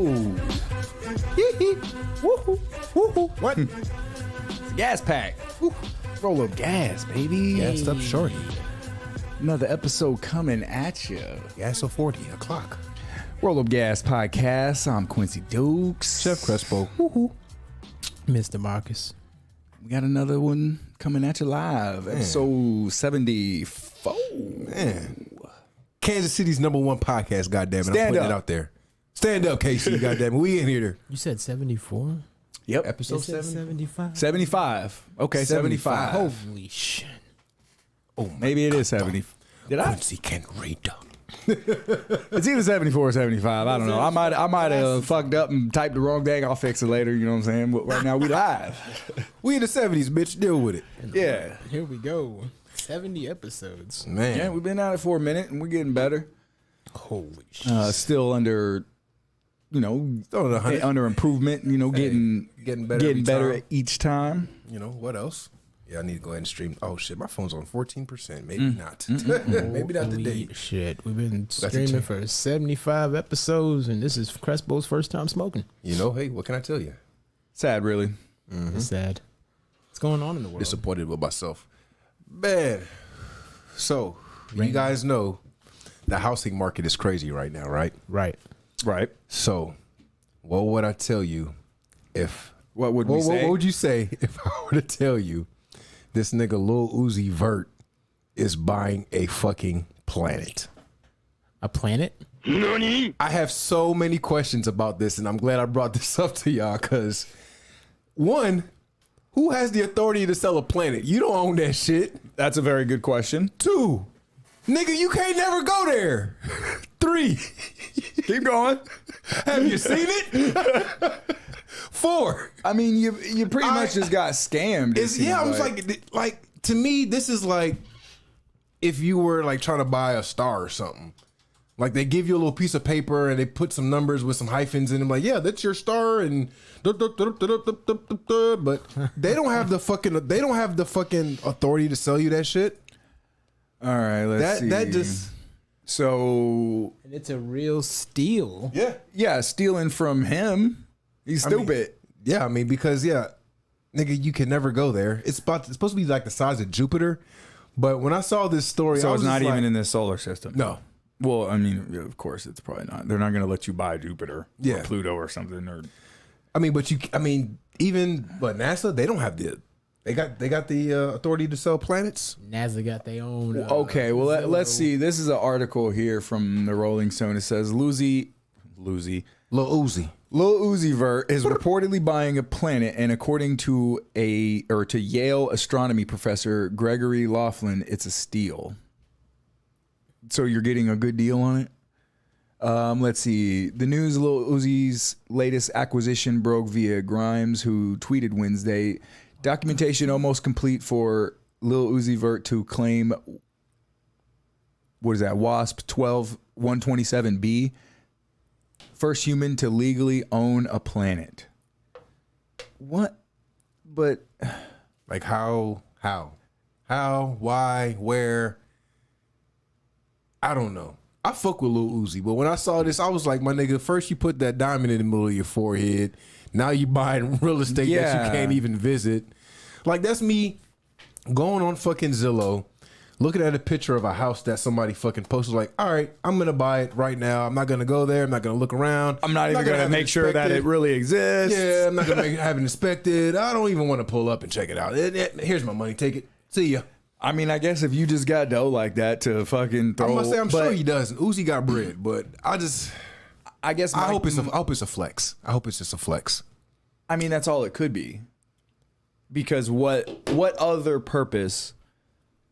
Woo! Woohoo! Woohoo! What? It's a gas pack. Woo. Roll up gas, baby. Gassed up shorty. Another episode coming at you. Gas of 40 o'clock. Roll Up Gas Podcast. I'm Quincy Dukes. Chef Crespo. Woohoo. Mr. Marcus. We got another one coming at you live. Episode 74. Man. Kansas City's #1 podcast, goddammit. Stand I'm putting up. it out there. Stand up, KC, goddammit. We in here. You said 74? Yep. Episode 75? 75. Okay, 75. Holy shit. Oh, Maybe it is 70. Did I? Quincy can read. It's either 74 or 75. I don't know. I might have fucked up and typed the wrong thing. I'll fix it later. You know what I'm saying? But right now we live. We in the 70s, bitch. Deal with it. Yeah. Here we go. 70 episodes. Man. Yeah, we've been at it for a minute and we're getting better. Holy shit. Still under, Still at 100. under improvement. getting better every better time. each time. What else? Yeah, I need to go ahead and stream. Oh, shit. My phone's on 14%. Maybe not. Maybe not today. Holy shit. We've been a streaming change. for 75 episodes, and this is Crespo's first time smoking. Hey, what can I tell you? Sad, really. It's sad. What's going on in the world? Disappointed with myself. Man. So, you guys know the housing market is crazy right now, right? Right. Right. So, what would I tell you if... What would we say? What would you say if I were to tell you this nigga Lil Uzi Vert is buying a fucking planet? A planet? I have so many questions about this, and I'm glad I brought this up to y'all, because one, who has the authority to sell a planet? You don't own that shit. That's a very good question. Two, nigga, you can't never go there. Three, Keep going. have you seen it? Four, I mean, you pretty much just got scammed. it seems I was like, to me, this is like if you were like trying to buy a star or something. Like they give you a little piece of paper and they put some numbers with some hyphens in them. Like, yeah, that's your star, and but they don't have the fucking authority to sell you that shit. All right, let's see. That just So And it's a real steal. yeah, stealing from him. He's stupid. I mean, because nigga, you can never go there. It's supposed to be like the size of Jupiter, but when I saw this story, So I it's was not just even like, in this solar system. No. Well, I mean, of course, it's probably not. They're not going to let you buy Jupiter Yeah. or Pluto or something. Or I mean, but NASA, they don't have they got the authority to sell planets. NASA got their own. okay, well, let's see. This is an article here from the Rolling Stone. It says Lil Uzi Vert is reportedly buying a planet, and according to to Yale astronomy professor Gregory Laughlin, it's a steal. So you're getting a good deal on it. Let's see. The news Lil Uzi's latest acquisition broke via Grimes, who tweeted Wednesday, documentation almost complete for Lil Uzi Vert to claim, what is that, WASP 12127B, first human to legally own a planet. What? But Like how, why, where? I don't know. I fuck with Lil Uzi, but when I saw this, I was like, my nigga, first you put that diamond in the middle of your forehead. Now you buying real estate that you can't even visit. Like, that's me going on fucking Zillow, looking at a picture of a house that somebody fucking posted, like, all right, I'm going to buy it right now. I'm not going to go there. I'm not going to look around. I'm not even going to make sure that it really exists. Yeah, I'm not going to have it inspected. I don't even want to pull up and check it out. Here's my money. Take it. See ya. I mean, I guess if you just got dough like that to fucking throw, I'm sure he doesn't. Uzi got bread, but I guess I hope it's a flex. I hope it's just a flex. I mean, that's all it could be. Because what other purpose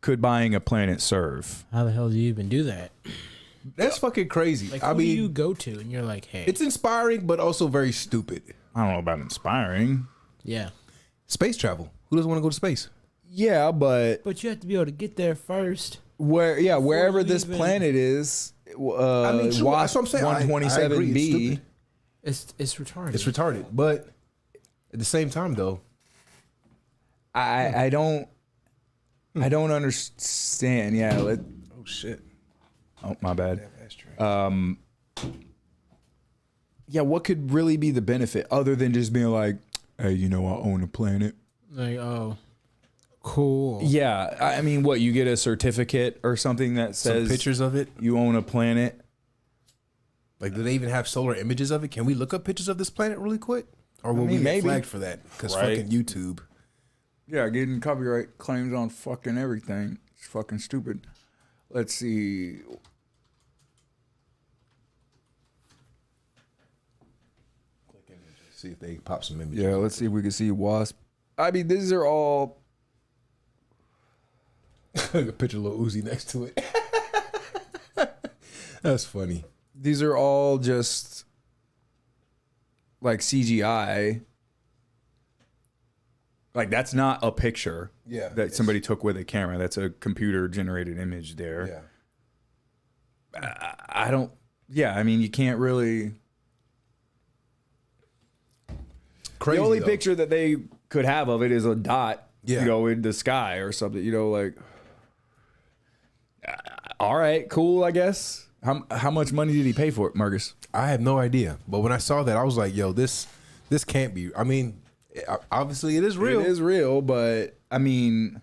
could buying a planet serve? How the hell do you even do that? That's fucking crazy. Like, I who do you mean, go to and you're like, hey. it's inspiring, but also very stupid. I don't know about inspiring. Yeah. Space travel. Who doesn't want to go to space? Yeah, but But you have to be able to get there first. wherever you this even- planet is, true. That's what I'm saying. I agree. It's 127B. stupid. It's retarded. It's retarded. But at the same time, though, I don't understand. Yeah. oh shit. Oh, my bad. Ashtray. yeah, what could really be the benefit other than just being like, hey, I own a planet? Like, oh, cool. Yeah, I mean, what, you get a certificate or something that says Some pictures of it. you own a planet? Like, do they even have solar images of it? Can we look up pictures of this planet really quick? Or will we get maybe. flagged for that? Because Right. fucking YouTube. Yeah, getting copyright claims on fucking everything. It's fucking stupid. Let's see. See if they pop some images. Yeah, let's see if we can see WASP. I mean, these are all. A picture of Lil Uzi next to it. That's funny. These are all just like CGI. Like, that's not a picture Yeah, that somebody took with a camera. That's a computer generated image there. Yeah. I don't. Yeah, I mean, you can't really. Crazy, The only though. picture that they could have of it is a dot, Yeah. in the sky or something. Like. All right, cool. I guess. How much money did he pay for it, Marcus? I have no idea. But when I saw that, I was like, yo, this can't be. I mean, obviously it is real. It is real, but I mean,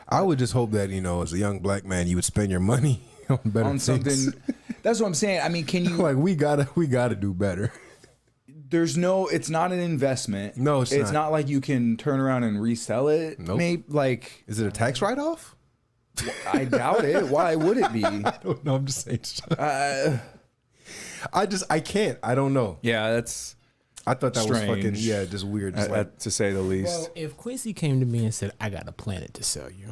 I would just hope that, as a young black man, you would spend your money on better on things. something. That's what I'm saying. I mean, can you? Like, we gotta do better. It's not an investment. No, it's not. not like you can turn around and resell it. Nope. Maybe like Is it a tax write-off? I doubt it. Why would it be? I don't know. I'm just saying. I can't. I don't know. Yeah, that's I thought that was fucking, Strange. just weird. Just like, to say the least. Well, if Quincy came to me and said, I got a planet to sell you,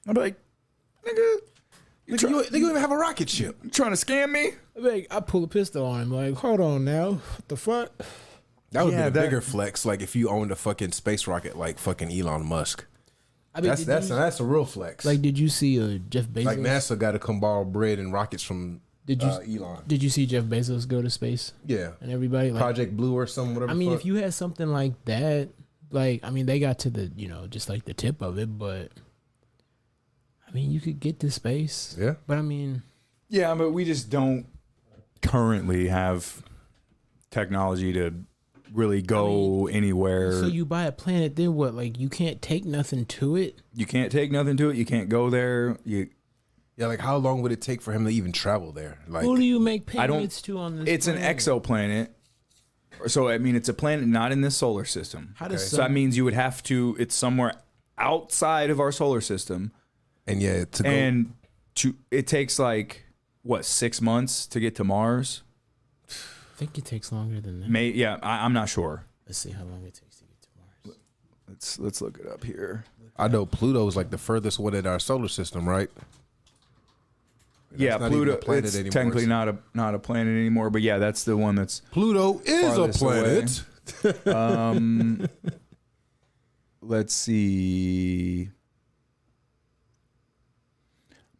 I'd be like, nigga, nigga, you even have a rocket ship. you trying to scam me? I pull a pistol on him. Like, hold on now. What the fuck? That would Yeah, be a that- bigger flex. Like if you owned a fucking space rocket like fucking Elon Musk. I mean, That's a real flex. like, did you see Jeff Bezos? Like NASA got to come borrow bread and rockets from Did you Elon. Did you see Jeff Bezos go to space Yeah. and everybody? Like, Project Blue or something, whatever. I mean, fuck. if you had something like that, like, I mean, they got to the, just like the tip of it, but I mean, you could get to space. Yeah. But I mean, Yeah, but we just don't currently have technology to really go anywhere. so you buy a planet, then what? Like, you can't take nothing to it. You can't take nothing to it. You can't go there. Yeah, like how long would it take for him to even travel there? Like, Who do you make I don't- payments to on this? It's an planet? exoplanet. So I mean, it's a planet not in this solar system. How does So that some- means you would have to. It's somewhere outside of our solar system, and yeah, to go. and it takes like what 6 months to get to Mars. I think it takes longer than that. I'm not sure. Let's see how long it takes to get to Mars. Let's look it up here. I know Pluto is like the furthest one in our solar system, right? Yeah, not even Pluto. a planet It's anymore. technically not a planet anymore, but yeah, that's the one that's. Pluto is a Farthest planet. Let's see.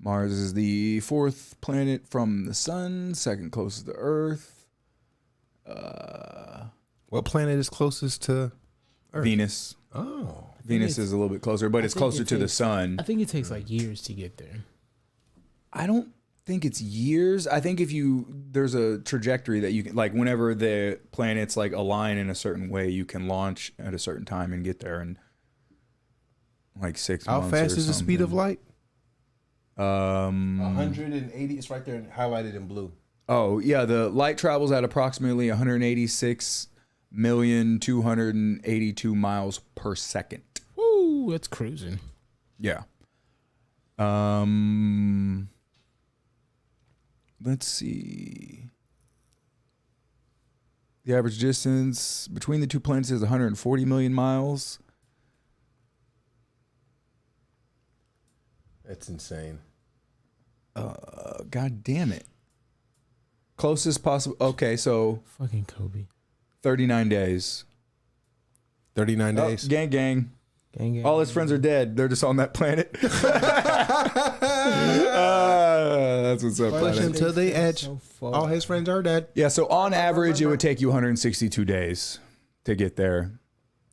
Mars is the 4th planet from the sun, second closest to Earth. What planet is closest to Earth? Venus. Oh, Venus is a little bit closer, but it's think closer it to the takes- sun. I think it takes like years to get there. I don't think it's years. I think there's a trajectory that you can, like, whenever the planets like align in a certain way, you can launch at a certain time and get there in like 6 how months. fast or is the speed of something. light? 180. It's right there, highlighted in blue. Oh, yeah. The light travels at approximately 186,282 miles per second. Woo, that's cruising. Yeah. Let's see. The average distance between the two planets is 140 million miles. That's insane. God damn it. Closest possible. Okay, so Fucking Kobe. 39 days. 39 Oh, days. gang, gang. Gang, gang. All his friends are dead. They're just on that planet. That's what's up, Push him planet. to the edge. So far. All his friends are dead. Yeah, so on average, it would take you 162 days to get there.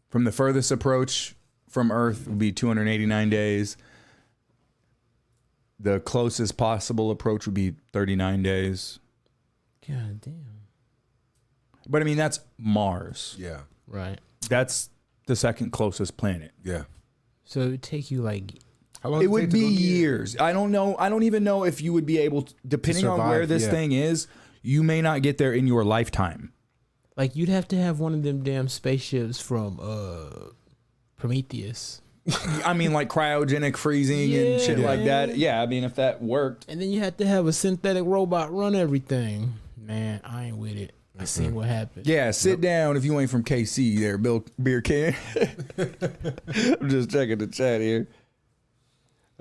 From the furthest approach from Earth would be 289 days. The closest possible approach would be 39 days. God damn. But I mean, that's Mars. Yeah. Right. That's the second closest planet. Yeah. So it would take you like How long It does would take to be go get- years. I don't know. I don't even know if you would be able to, depending on survive, where this yeah. thing is, you may not get there in your lifetime. Like you'd have to have one of them damn spaceships from Prometheus. I mean, like cryogenic freezing and shit Yeah, like that. man. Yeah, I mean, if that worked. And then you had to have a synthetic robot run everything. Man, I ain't with it. I seen what happened. Yeah, sit down if you ain't from KC there, Bill Beer Can. I'm just checking the chat here.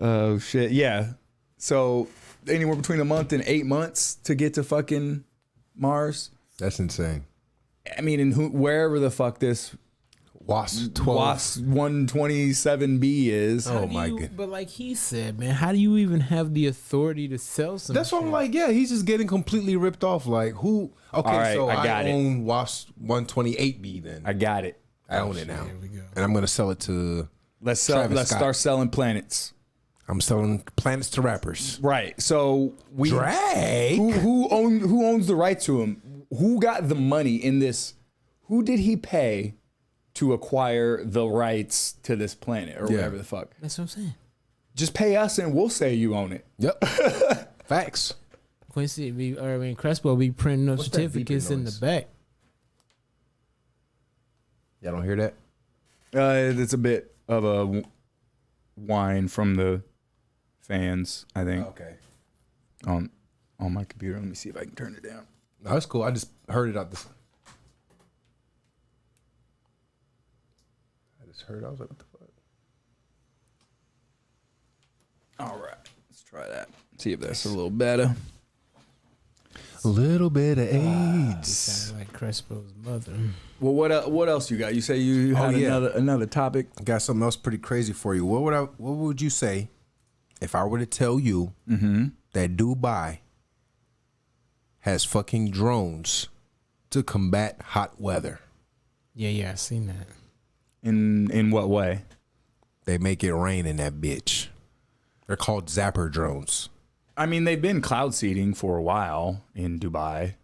Oh, shit. Yeah. So anywhere between a month and 8 months to get to fucking Mars. That's insane. I mean, and wherever the fuck this WASP 12. WASP 127B is. How Oh do my you- God. But like he said, man, how do you even have the authority to sell some That's what I'm like. Yeah, he's just getting completely ripped off. Like who? Okay, All right, so I got it. own WASP 128B. Then I got it. I own it now, There we go. and I'm gonna sell it to. Let's Travis Scott. start selling planets. I'm selling planets to rappers. Right. So we Drake. who owns the rights to him? Who got the money in this? Who did he pay to acquire the rights to this planet or whatever the fuck? That's what I'm saying. Just pay us and we'll say you own it. Yep. Facts. Quincy, Crespo be printing up What's that beeping certificates in the noise? back. Y'all don't hear that? It's a bit of a whine from the fans, I think, Okay. on my computer. Let me see if I can turn it down. No, that's cool. I just heard it out the. I just heard. I was like, what the fuck? All right, let's try that. See if that's a little better. A little bit of AIDS. Sounded like Crespo's mother. Well, what else you got? You say you had yeah. another topic. Got something else pretty crazy for you. What would you say if I were to tell you that Dubai has fucking drones to combat hot weather? Yeah, I seen that. In what way? They make it rain in that bitch. They're called Zapper drones. I mean, they've been cloud seeding for a while in Dubai.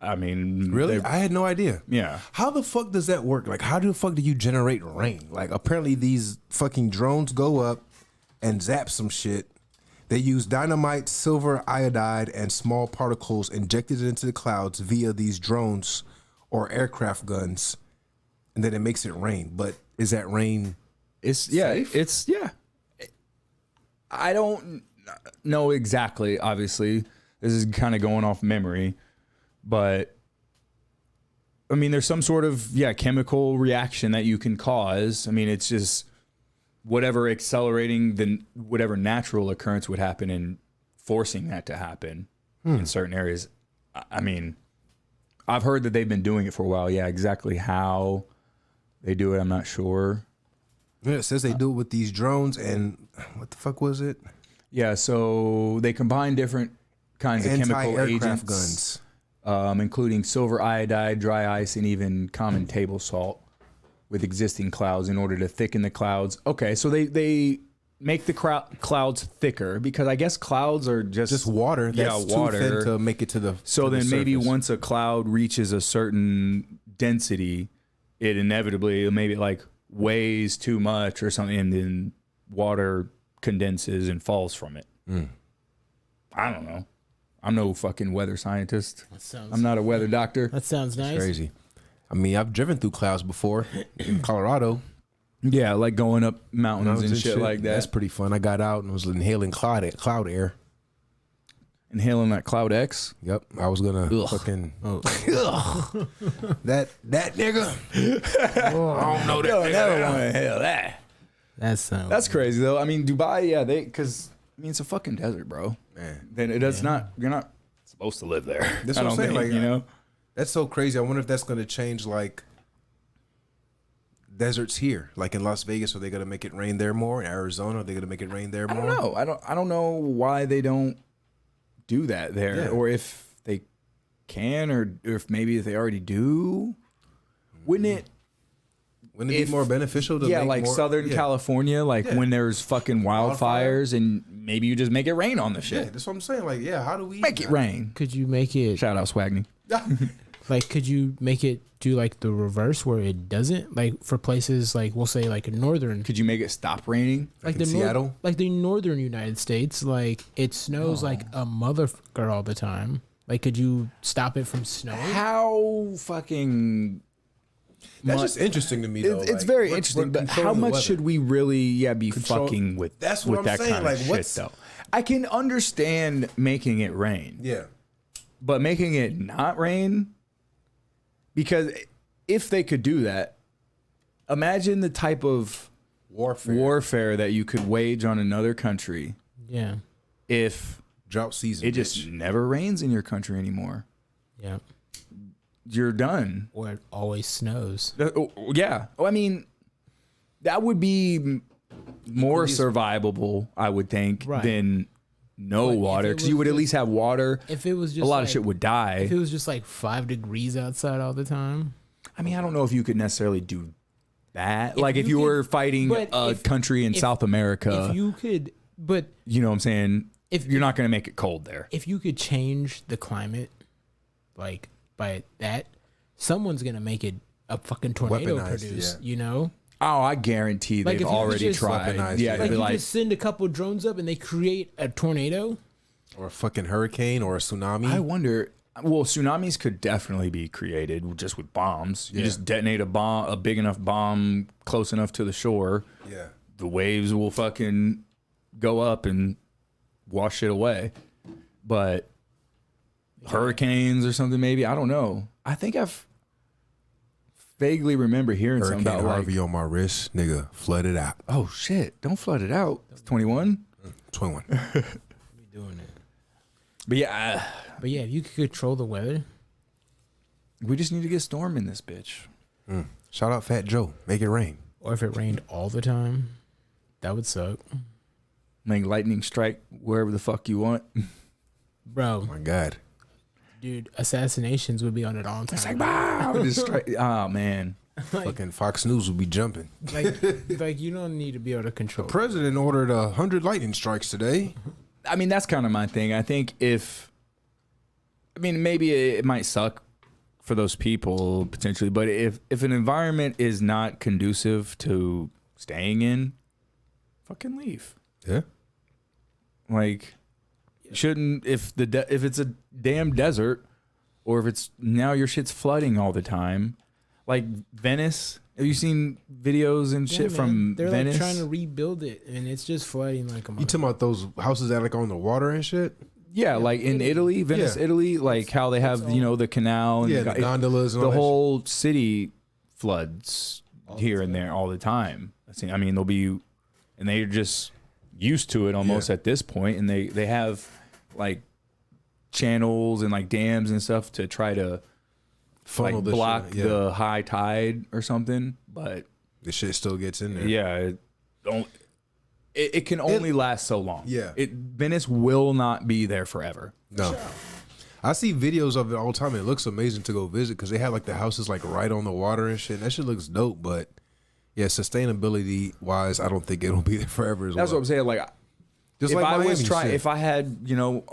I mean, Really? they've- I had no idea. Yeah. How the fuck does that work? Like, how the fuck do you generate rain? Like, apparently these fucking drones go up and zap some shit. They use dynamite, silver iodide, and small particles injected into the clouds via these drones or aircraft guns, and then it makes it rain. But is that rain? It's yeah. I don't know exactly. Obviously, this is kind of going off memory, but I mean, there's some sort of chemical reaction that you can cause. I mean, it's just whatever accelerating whatever natural occurrence would happen and forcing that to happen in certain areas. I mean, I've heard that they've been doing it for a while. Yeah, exactly how they do it, I'm not sure. Yeah, it says they do it with these drones, and what the fuck was it? Yeah, so they combine different kinds of chemical Anti-aircraft agents, guns. including silver iodide, dry ice, and even common table salt with existing clouds in order to thicken the clouds. Okay, so they make the clouds thicker because I guess clouds are just Water. That's too thin to make it to the. So to the then maybe surface. once a cloud reaches a certain density, it inevitably maybe like weighs too much or something, and then water condenses and falls from it. I don't know. I'm no fucking weather scientist. I'm not a weather doctor. That sounds nice. Crazy. I mean, I've driven through clouds before in Colorado. Yeah, like going up mountains and shit like that. That's pretty fun. I got out and was inhaling cloud air. Inhaling that Cloud X. Yep, I was gonna fucking that nigga. I don't know that Yo, I nigga. never want to inhale that. That sounds. That's crazy though. I mean, Dubai, because I mean it's a fucking desert, bro. Man, Then it does not. You're not supposed to live there. That's I what I'm don't saying, think, like, you know. that's so crazy. I wonder if that's gonna change like deserts here, like in Las Vegas. Are they gonna make it rain there more? In Arizona, are they gonna make it rain there I more? don't know. I don't know why they don't do that there, Yeah. or if they can, or if maybe if they already do. Wouldn't it? Wouldn't it be more beneficial to Yeah, make like more, Southern California, like Yeah. when there's fucking wildfires, and maybe you just make it rain on the Yeah, shit. that's what I'm saying. Like, yeah, how do we Make it rain. Could you make it? Shout out Swagney. Like, could you make it do like the reverse where it doesn't? Like for places like we'll say like northern, Could you make it stop raining? like in Seattle? like the northern United States, like it snows like a motherfucker all the time. Like, could you stop it from snowing? How fucking That's just interesting to me, though. it's like, very we're interesting, but controlling how the much weather. should we really be Control- fucking with That's what with I'm that saying, kind like, of shit what's- though? I can understand making it rain, Yeah. but making it not rain, because if they could do that, imagine the type of warfare that you could wage on another country Yeah, if Drought season. it just never rains in your country anymore. yeah. You're done. Or it always snows. Yeah. I mean, that would be more survivable, I would think, Right. than no But if water. it Because you was would at just- least have water. If it was just A lot like, of shit would die. If it was just like 5 degrees outside all the time. I mean, I don't know if you could necessarily do that. Like if you you could- were fighting but a if- country in if- South America, If you could, but you know what I'm saying? if You're not going to make it cold there. if you could change the climate, like by that, someone's gonna make it a fucking tornado Weaponized, produce. yeah. You know, Oh, I guarantee Like, they've if you already just- tried. Weaponized, Yeah, yeah. they'd like be you like, just send a couple drones up and they create a tornado. Or a fucking hurricane or a tsunami. I wonder. Well, tsunamis could definitely be created just with bombs. You Yeah. just detonate a bomb, a big enough bomb, close enough to the shore. yeah. The waves will fucking go up and wash it away. But hurricanes or something, maybe, I don't know. I think I've vaguely remember hearing Hurricane something about Harvey on my wrist, nigga, flood it out. oh shit, don't flood it out. It's 21. 21. Be doing it. But yeah, But yeah, if you could control the weather, we just need to get storm in this bitch. Shout out Fat Joe. Make it rain. or if it rained all the time, that would suck, Make lightning strike wherever the fuck you want. bro. My God. Dude, assassinations would be on it all the It's like, time. wow, just strike. Oh man. Fucking Fox News will be jumping. like you don't need to be able to control. President ordered 100 lightning strikes today. I mean, that's kind of my thing. I think maybe it might suck for those people potentially, but if an environment is not conducive to staying in, fucking leave. Yeah. Like, shouldn't if it's a damn desert, or if it's now your shit's flooding all the time, like Venice. Have you seen videos and Yeah, shit man. from They're Venice? like trying to rebuild it, and it's just flooding like a You mother. talking about those houses that like on the water and shit? Yeah, like in Italy, Venice, Yeah. Italy, like how they have the canal and Yeah, the gondolas and the all that whole city floods here and there all the time. I mean, they'll be, and they're just used to it almost Yeah. at this point, and they have like channels and like dams and stuff to try to Funnel like the block shit, yeah. the high tide or something. But The shit still gets in there. yeah, it can only last so long. Yeah. Venice will not be there forever. No. I see videos of it all the time. And it looks amazing to go visit because they have like the houses like right on the water and shit. And that shit looks dope. But yeah, sustainability wise, I don't think it'll be there forever as That's what well. I'm saying. Like, Just if like I was Miami trying, shit. if I had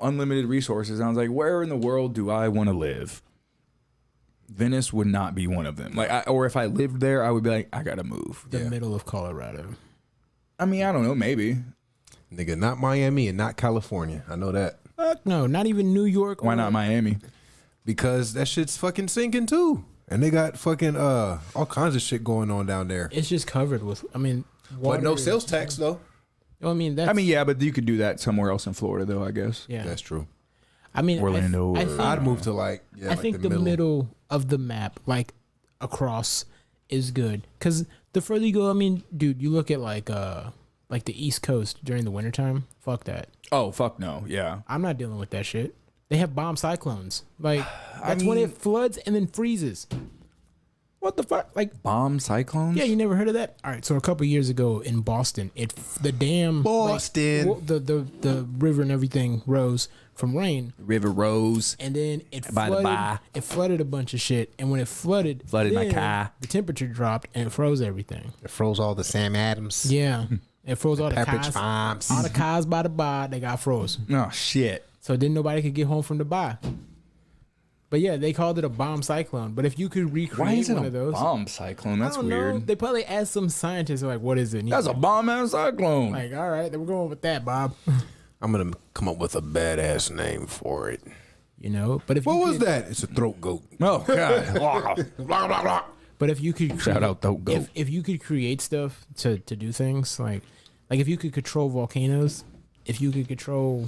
unlimited resources, I was like, where in the world do I want to live? Venice would not be one of them. Like, or if I lived there, I would be like, I gotta move. the Yeah. middle of Colorado. I mean, I don't know, maybe. Nigga, not Miami and not California. I know that. Fuck no, not even New York. Why or- not Miami? Because that shit's fucking sinking too. And they got fucking all kinds of shit going on down there. It's just covered with. I mean, water. But no sales tax though. I mean, that's. I mean, yeah, but you could do that somewhere else in Florida, though. I guess. yeah. That's true. I mean, Orlando I or- think, I'd move to like I think the middle of the map, like across, is good. Because the further you go, I mean, dude, you look at like the East Coast during the wintertime. Fuck that. Oh fuck no, yeah. I'm not dealing with that shit. They have bomb cyclones. Like that's when it floods and then freezes. What the fuck? Like, Bomb cyclones. yeah, you never heard of that? All right, so a couple years ago in Boston, the dam, Boston. like, the river and everything rose from rain, River Rose. and then it By the flooded. by. It flooded a bunch of shit, and when it flooded, Flooded my then car. The temperature dropped and it froze everything. It froze all the Sam Adams. Yeah, it froze all the Pepperidge cars. Farms. All the cars by the bar, they got froze. Oh shit. So then nobody could get home from the bar. But yeah, they called it a bomb cyclone. But if you could recreate Why is it one a of those, bomb cyclone? That's I don't know. weird. They probably asked some scientists like, "What is it?" And he's That's a bomb ass cyclone. like, "All right, then we're going with that, Bob." I'm gonna come up with a badass name for it. You know, but if What you was could, that? It's a throat goat. Oh God. Blah blah blah. But if you could Shout out Dope Goat. if you could create stuff to do things like if you could control volcanoes, if you could control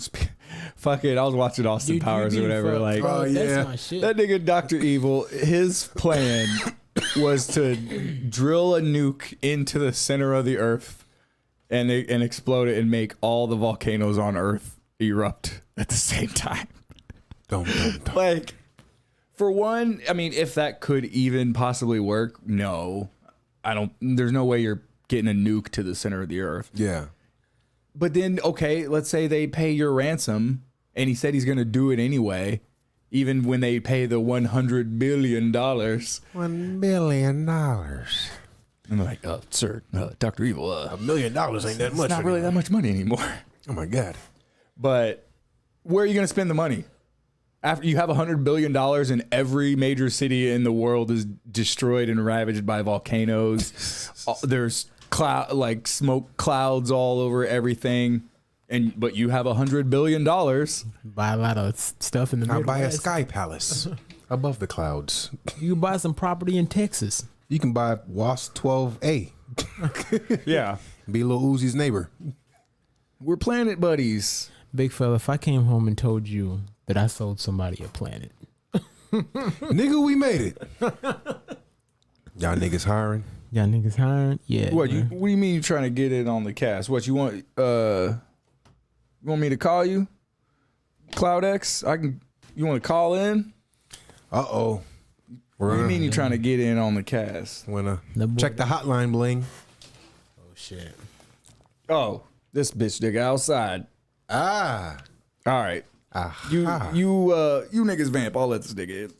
Fuck it. I was watching Austin Dude, Powers you'd or be whatever. fucked, Like, bro. Oh, That's yeah. my shit. that nigga Dr. Evil, his plan was to drill a nuke into the center of the earth and explode it and make all the volcanoes on Earth erupt at the same time. Don't. Like, for one, I mean, if that could even possibly work, no. There's no way you're getting a nuke to the center of the earth. Yeah. But then, okay, let's say they pay your ransom and he said he's going to do it anyway, even when they pay the $100 billion. $1 billion. I'm like, sir, Dr. Evil, $1 million ain't that it's much. not really that much money anymore. Oh my god. But where are you going to spend the money? After you have $100 billion and every major city in the world is destroyed and ravaged by volcanoes. There's smoke clouds all over everything. But you have $100 billion. buy a lot of stuff in the I'll Midwest. buy a sky palace above the clouds. You can buy some property in Texas. You can buy WASP 12A. Yeah. Be Lil Uzi's neighbor. We're planet buddies. Big fella, if I came home and told you that I sold somebody a planet, Nigga, we made it. Y'all niggas hiring? y'all niggas hiring? Yeah. What man. do you mean you're trying to get it on the cast? What you want? You want me to call you? CloudX? You want to call in? Uh-oh. What do you mean you're trying to get in on the cast? Wanna The boy- check the hotline bling. Oh shit. Oh, this bitch nigga outside. Ah. All right. You niggas vamp. I'll let this nigga in.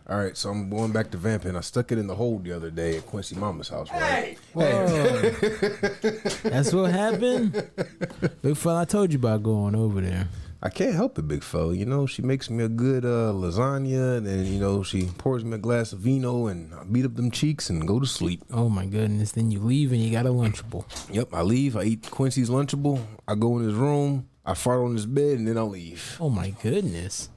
All right, so I'm going back to vamping. I stuck it in the hole the other day at Quincy Mama's house, right? Whoa. That's what happened. Big fella, I told you about going over there. I can't help it, big fella. You know, she makes me a good lasagna, and then, you know, she pours me a glass of vino, and I beat up them cheeks and go to sleep. Oh my goodness. Then you leave and you got a Lunchable. Yep, I leave. I eat Quincy's Lunchable. I go in his room. I fart on his bed, and then I leave. Oh my goodness.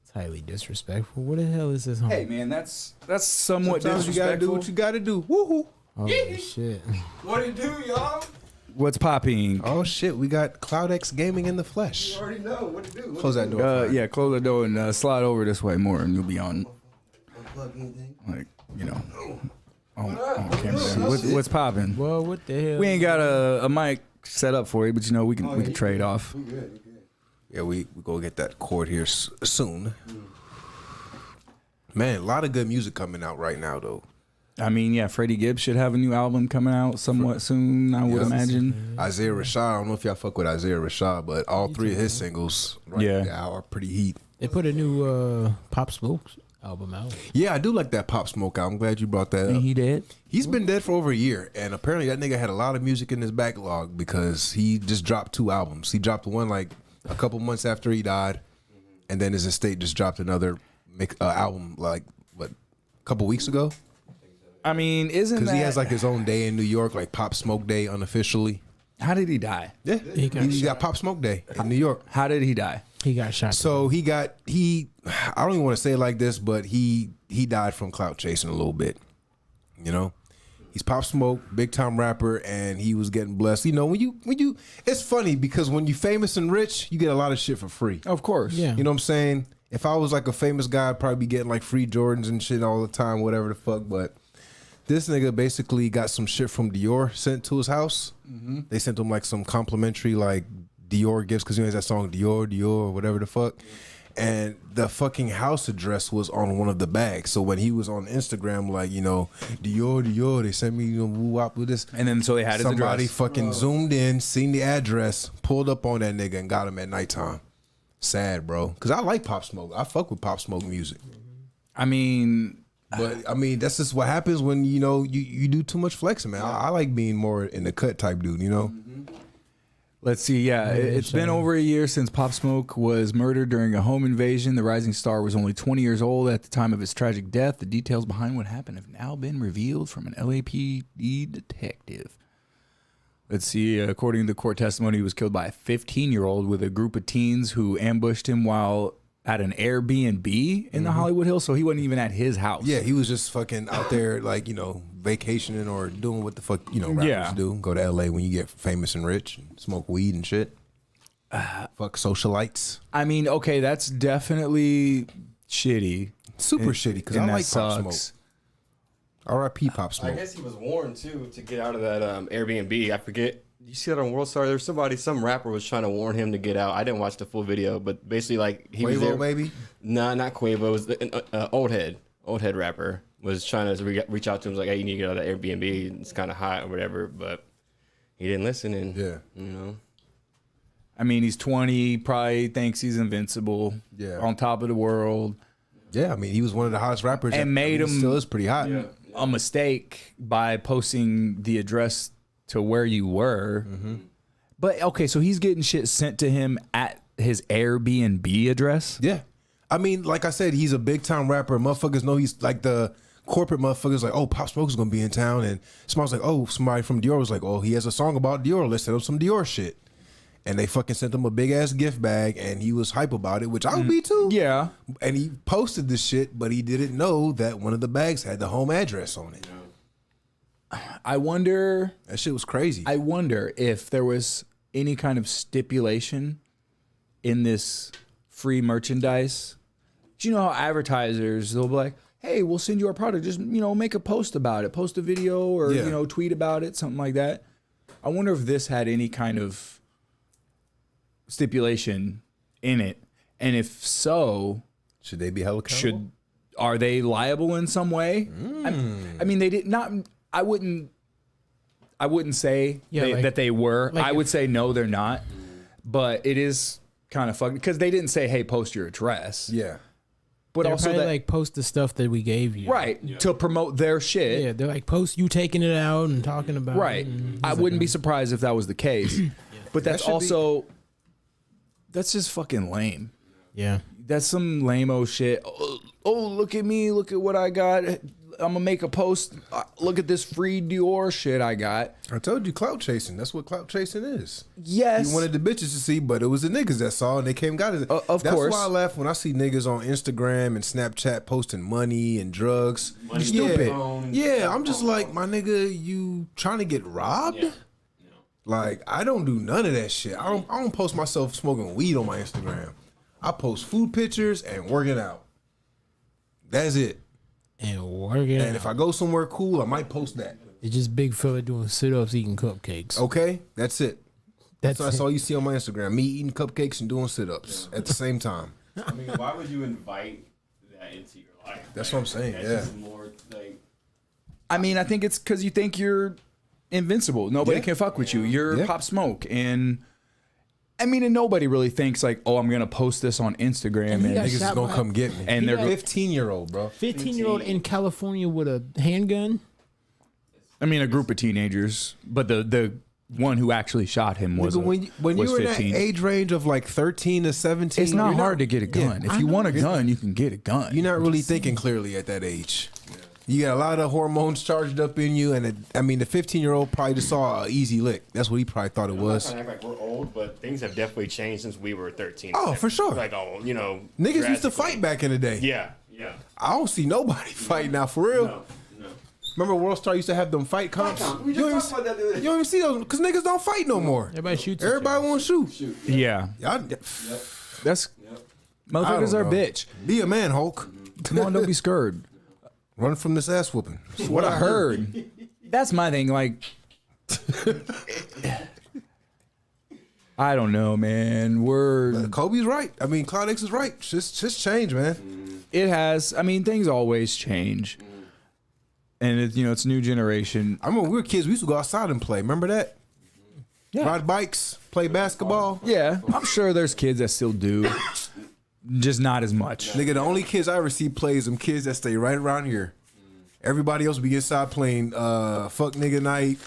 It's highly disrespectful. What the hell is this home? Hey man, that's somewhat Sometimes you gotta do disrespectful. what you gotta do. Woohoo! Oh shit. What it do, y'all? What's popping? Oh shit, we got CloudX Gaming in the flesh. You already know what to do. Close that door. Yeah, close the door and slide over this way more, and you'll be on. Plug anything. Like, you know, on camera. What's popping? Well, what the hell? We ain't got a mic set up for you, but you know we can trade off. We good. We good. Yeah, we go get that cord here soon. Man, a lot of good music coming out right now, though. I mean, yeah, Freddie Gibbs should have a new album coming out somewhat soon, I would Yep. imagine. Isaiah Rashad, I don't know if y'all fuck with Isaiah Rashad, but all three of his singles Yeah. now are pretty heat. They put a new Pop Smoke album out. Yeah, I do like that Pop Smoke album. I'm glad you brought that up. He did. He's been dead for over a year, and apparently that nigga had a lot of music in his backlog because he just dropped 2 albums. He dropped one like a couple months after he died, and then his estate just dropped another album like a couple weeks ago. I mean, isn't Because that he has like his own day in New York, like Pop Smoke Day unofficially. how did he die? Yeah, He got he got Pop Smoke Day in New York. How did he die? He got shot. So I don't even want to say it like this, but he died from clout chasing a little bit. You know, he's Pop Smoke, big time rapper, and he was getting blessed. You know, when you, it's funny because when you famous and rich, you get a lot of shit for free. Of course. Yeah. You know what I'm saying? If I was like a famous guy, I'd probably be getting like free Jordans and shit all the time, whatever the fuck. But this nigga basically got some shit from Dior sent to his house. Mm-hmm. They sent him like some complimentary like Dior gifts because he has that song Dior, whatever the fuck. And the fucking house address was on one of the bags. So when he was on Instagram, like, you know, Dior, they sent me, you know, woo wop with this. And then so they had his Somebody address. fucking zoomed in, seen the address, pulled up on that nigga and got him at nighttime. Sad, bro. Because I like Pop Smoke. I fuck with Pop Smoke music. I mean, But I mean, that's just what happens when, you know, you do too much flexing, man. I like being more in the cut type dude, you know? Let's see. Yeah, it's been over a year since Pop Smoke was murdered during a home invasion. The rising star was only 20 years old at the time of his tragic death. The details behind what happened have now been revealed from an LAPD detective. Let's see. According to the court testimony, he was killed by a 15-year-old with a group of teens who ambushed him while at an Airbnb in the Hollywood Hills. So he wasn't even at his house. Yeah, he was just fucking out there, like, you know, vacationing or doing what the fuck, you know, rappers do. Go to LA when you get famous and rich and smoke weed and shit. Fuck socialites. I mean, okay, that's definitely shitty. Super shitty, because I And that like Pop sucks. Smoke. R.I.P. Pop I Smoke. guess he was warned too to get out of that Airbnb. I forget. You see that on World Star? There's some rapper was trying to warn him to get out. I didn't watch the full video, but basically like he was Quavo, there. maybe? Nah, not Quavo. It was an old head rapper was trying to reach out to him. Was like, hey, you need to get out of that Airbnb. It's kind of hot or whatever. But he didn't listen. And Yeah. you know, I mean, he's 20, probably thinks he's invincible. Yeah. On top of the world. Yeah, I mean, he was one of the hottest rappers. And made he him- still is pretty hot. Yeah. A mistake by posting the address to where you were. But okay, so he's getting shit sent to him at his Airbnb address. Yeah. I mean, like I said, he's a big time rapper. Motherfuckers know he's like the corporate motherfuckers like, oh, Pop Smoke's gonna be in town. And somebody's like, oh, somebody from Dior was like, oh, he has a song about Dior. Let's send him some Dior shit. And they fucking sent him a big ass gift bag and he was hype about it, which I would be too. Yeah. And he posted this shit, but he didn't know that one of the bags had the home address on it. I wonder That shit was crazy. I wonder if there was any kind of stipulation in this free merchandise. Do you know how advertisers, they'll be like, hey, we'll send you our product. Just, you know, make a post about it. Post a video or, Yeah. you know, tweet about it, something like that. I wonder if this had any kind of stipulation in it. And if so, Should they be held accountable? are they liable in some way? I mean, they did not. I wouldn't say Yeah, that they were. like I would say no, they're not. But it is kind of fucked because they didn't say, "Hey, post your address." Yeah. But They're also probably that, like post the stuff that we gave you. right to promote their shit. Yeah, they're like post you taking it out and talking about Right. it. And I wouldn't be surprised if that was the case. But that's should be- also that's just fucking lame. yeah. That's some lame-o shit. Oh, look at me. Look at what I got. I'm going to make a post. Look at this free Dior shit I got. I told you clout chasing. That's what clout chasing is. Yes. You wanted the bitches to see, but it was the niggas that saw and they came and got it. Of That's course. why I laugh when I see niggas on Instagram and Snapchat posting money and drugs. Money, Stupid. phone, Yeah, I'm just like, my nigga, you trying to get robbed? Like, I don't do none of that shit. I don't post myself smoking weed on my Instagram. I post food pictures and working out. That's it. And working. And if I go somewhere cool, I might post that. It's just big fella doing sit ups, eating cupcakes. Okay? That's it. That's So that's all you see on my Instagram. Me eating cupcakes and doing sit-ups at the same time. I mean, why would you invite that into your life? That's what I'm saying, That's yeah. just more like I mean, I think it's because you think you're invincible. Nobody Yeah. can fuck with you. You're Yeah. Pop Smoke. And I mean, and nobody really thinks like, oh, I'm going to post this on Instagram. And he And, got Niggas is shot gonna by- come get me. and they're got- 15-year-old, bro. 15-year-old in California with a handgun. I mean, a group of teenagers. But the one who actually shot him was, Nigga, when was you're in that 15. age range of like 13 to 17, It's not you're hard to get a gun. If you want a gun, you can get a gun. You're not really thinking clearly at that age. You got a lot of hormones charged up in you, and the 15-year-old probably just saw an easy lick. That's what he probably thought it I'm not was. trying to act like we're old, but things have definitely changed since we were 13. Oh, for sure. Like, you know, Niggas used to drastically. fight back in the day. Yeah, yeah. I don't see nobody fight now, for real. No. Remember World Star used to have them fight comps? We You don't just talked about that the other day. you don't even see those, because niggas don't fight no more. Everybody shoots. each Everybody want to shoot. Yeah. Y'all, That's I motherfuckers don't are know. bitch. Be a man, Hulk. Come on, don't be scared. Run from this ass whooping. That's what I heard. That's my thing. Like, I don't know, man. Kobe's right. I mean, Cloud X is right. Just change, man. It has. I mean, things always change, and it's new generation. I remember when we were kids, we used to go outside and play. Remember that? Yeah. Ride bikes, play basketball. Yeah, I'm sure there's kids that still do, just not as much. Nigga, the only kids I ever see play is them kids that stay right around here. Everybody else be inside playing fuck nigga night,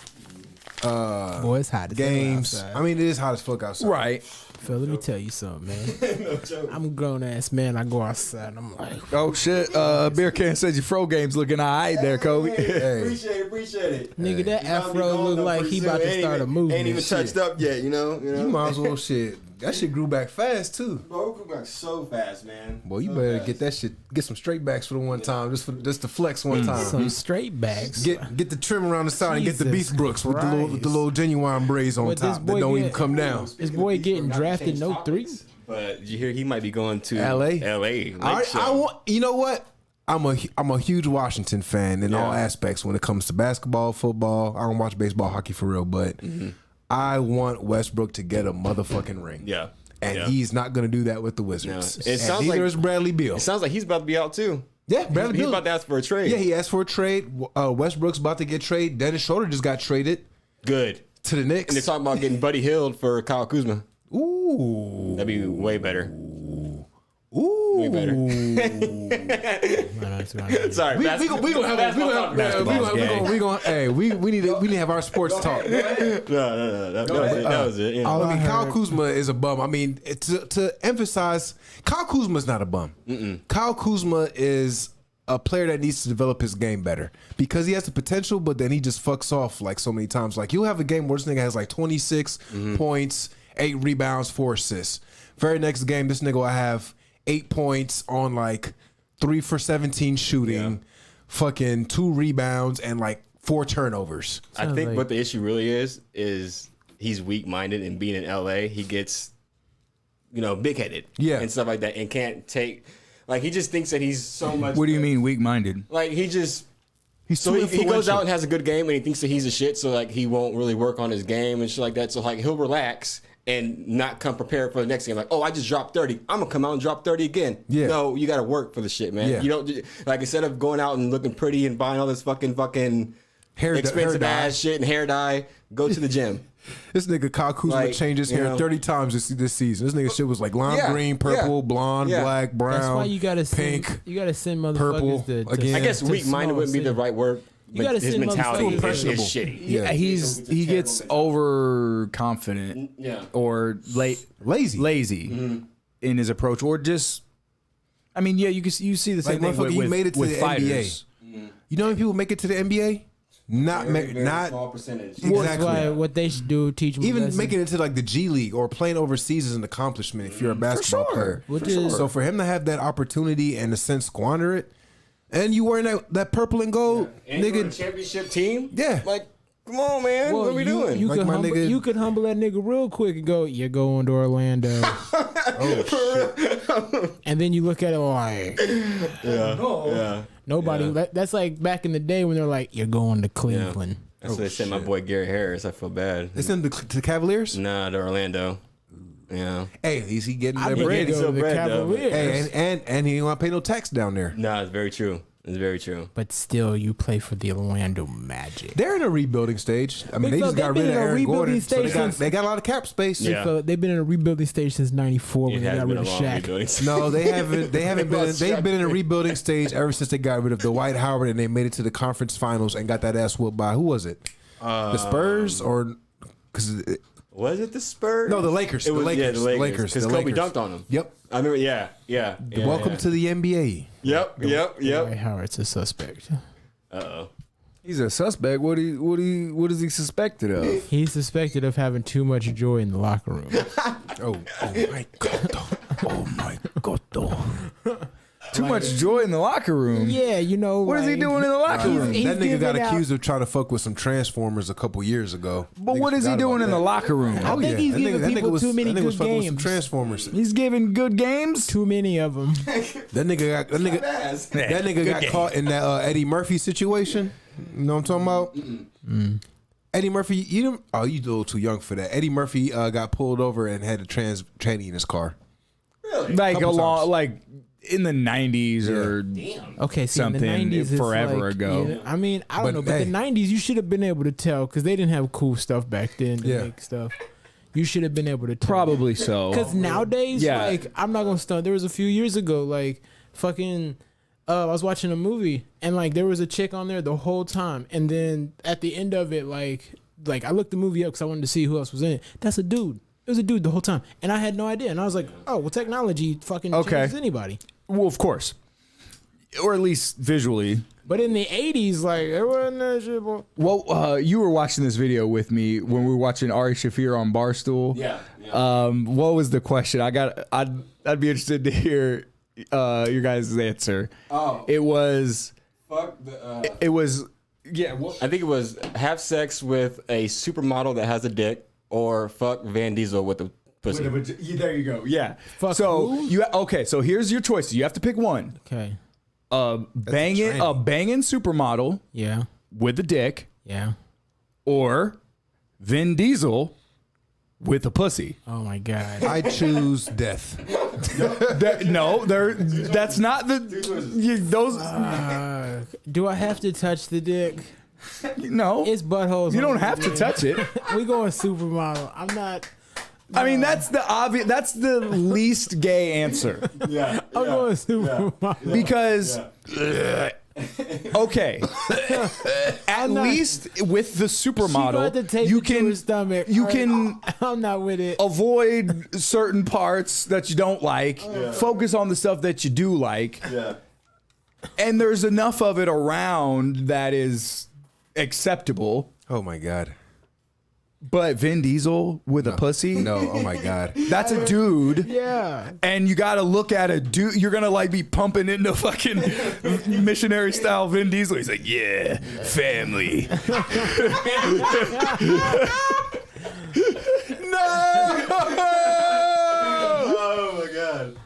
Boy, it's hot as hell games. outside. I mean, it is hot as fuck outside. Right. Phil, let me tell you something, man. I'm a grown ass man. I go outside. I'm like, Oh shit. Beer can says your fro game's looking alright there, Kobe. Hey, Appreciate it. nigga, that afro look like he about to start a movement. Ain't even touched up yet, you know. you might as well shit. That shit grew back fast too. Bro, it grew back so fast, man. Boy, you So better fast. get that shit. Get some straight backs for the one time, just to flex one time. Some straight backs. Get the trim around the side and get the Jesus Beast Brooks with the little genuine braids on What this top that boy don't even get- come down. This boy getting drafted no three. But did you hear he might be going to LA? LA. I want. You know what? I'm a huge Washington fan in all Yeah. aspects when it comes to basketball, football. I don't watch baseball, hockey for real, but I want Westbrook to get a motherfucking ring. Yeah. And Yeah. he's not going to do that with the Wizards. No. It And sounds neither like- is Bradley Beal. It sounds like he's about to be out too. Yeah, Bradley He's Beal. about to ask for a trade. Yeah, he asked for a trade. Westbrook's about to get traded. Dennis Schroeder just got traded Good. to the Knicks. And they're talking about getting Buddy Hield for Kyle Kuzma. Ooh. That'd be way better. Ooh. Way better. Sorry. We gonna have we need to have our sports talk. No. That was it. Yeah. I mean, Kyle Kuzma is a bum. I mean, to emphasize, Kyle Kuzma is not a bum. Kyle Kuzma is a player that needs to develop his game better because he has the potential, but then he just fucks off like so many times. Like you'll have a game where this nigga has like 26 points, 8 rebounds, 4 assists. Very next game, this nigga will have 8 points on like 3 for 17 shooting, fucking 2 rebounds and like 4 turnovers. I Sounds think like- what the issue really is he's weak-minded, and being in LA, he gets, big-headed, and stuff like that, and can't take. Like he just thinks that he's so much. What do you mean weak-minded? Like he just. He's So too he goes influential. out and has a good game, and he thinks that he's a shit. So like he won't really work on his game and shit like that. So like he'll relax and not come prepared for the next game. Like, oh, I just dropped 30. I'm gonna come out and drop 30 again. Yeah. No, you got to work for the shit, man. Yeah. You don't like instead of going out and looking pretty and buying all this fucking Hair expensive dye. ass shit and hair dye. Go to the gym. This nigga Kyle Kuzma Like, changed his you hair know. 30 times this season. This nigga shit was like lime Yeah, green, purple, yeah, blonde, yeah. black, brown, That's why you gotta send, pink. you gotta send motherfuckers purple, to again. I guess to weak-minded small wouldn't be the city. right word. You gotta But his send mentality motherfuckers- is Impressionable. shitty. Yeah, he gets overconfident Yeah. or lazy in his approach, or just. I mean, yeah, you see the same Like thing motherfucker, with, you made it to with the fighters. NBA. You know how many people make it to the NBA? Not small percentage. That's exactly. why what they should do, teach them Even lessons. making it to like the G League or playing overseas is an accomplishment if you're a basketball player. Which is- So for him to have that opportunity and to sense squander it, and you wearing that purple and gold, And you're on a nigga, championship team? Yeah. Like, come on, man. Well, what are we doing? You Like could my humble, nigga- you could humble that nigga real quick and go, "You're going to Orlando," and then you look at it like yeah. nobody. That's like back in the day when they're like, "You're going to Cleveland." That's what they said my boy Gary Harris. I feel bad. it's in the Cavaliers. Nah, to Orlando. Yeah. Hey, is he getting I that need to bread? go to so the bread, though, but- Cavaliers. Hey, and he ain't want to pay no tax down there. Nah, it's very true. It's very true. But still, you play for the Orlando Magic. They're in a rebuilding stage. I mean, Big they fella, just got they've been rid of in a Aaron rebuilding Gordon, so stage since- they got a lot of cap space. Yeah. So they've been in a rebuilding stage since '94 when It they has got been rid a of long Shaq. rebuilding. No, they haven't. They haven't been. They've been in a rebuilding stage ever since they got rid of Dwight Howard and they made it to the conference finals and got that ass whooped by who was it? The Spurs or because Was it the Spurs? no, the Lakers. It was, the Lakers. yeah, the Lakers. Because the Kobe Lakers. dunked on him. Yep. I remember. Yeah. Welcome to the NBA. Yep. Dwight Howard's a suspect. Uh-oh. He's a suspect. What is he suspected of? He's suspected of having too much joy in the locker room. Oh my god. Oh my god! Too much joy in the locker room. Yeah, you know. What is he doing in the locker room? He's That nigga got giving out- accused of trying to fuck with some Transformers a couple years ago. But Niggas what is he forgot doing about in the that. locker room? I think he's giving people too many that nigga was good fucking with some games. Transformers. He's giving good games. Too many of them. That nigga got caught in that Eddie Murphy situation. You know what I'm talking about? Eddie Murphy, you didn't, you a little too young for that. Eddie Murphy got pulled over and had a tranny in his car. Like Couple along, times. like in the 90s or Okay, see, Something in the 90s, it's forever like, ago. yeah, I mean, I don't But, know, but hey. the 90s, you should have been able to tell because they didn't have cool stuff back then to Yeah. make stuff. You should have been able to tell. probably so. Because nowadays, Yeah. like, I'm not gonna stunt. There was a few years ago, like, fucking, I was watching a movie and like there was a chick on there the whole time, and then at the end of it, like, like I looked the movie up because I wanted to see who else was in it. That's a dude. It was a dude the whole time, and I had no idea. And I was like, oh, well, technology fucking changes anybody. Well, of course, or at least visually. But in the 80s, like, it wasn't that shit, boy. Well, you were watching this video with me when we were watching Ari Shaffir on Barstool. Yeah. What was the question? I'd be interested to hear your guys' answer. Oh. It was. Fuck the. It was. Yeah. Well, I think it was have sex with a supermodel that has a dick, or fuck Van Diesel with a pussy. there you go. Yeah. Fuck so who? okay. So here's your choices. You have to pick one. Okay. Banging supermodel Yeah. with a dick, Yeah. or Vin Diesel with a pussy. Oh, my God. I choose death. That's not those. Do I have to touch the dick? No, It's buttholes. you on don't the have to dick. touch it. We going supermodel. I'm not. I mean, that's the obvious. That's the least gay answer I'm going supermodel. because. Okay, at least with the She got the supermodel, tape you to can her stomach. you All right, can I'm not with it. avoid certain parts that you don't like. Focus on the stuff that you do like. Yeah. And there's enough of it around that is acceptable. Oh my god. But Vin Diesel with a pussy? No. Oh my god. That's a dude. Yeah. And you got to look at a dude. You're going to like be pumping into fucking missionary style Vin Diesel. He's like, yeah, family. No. Oh my god.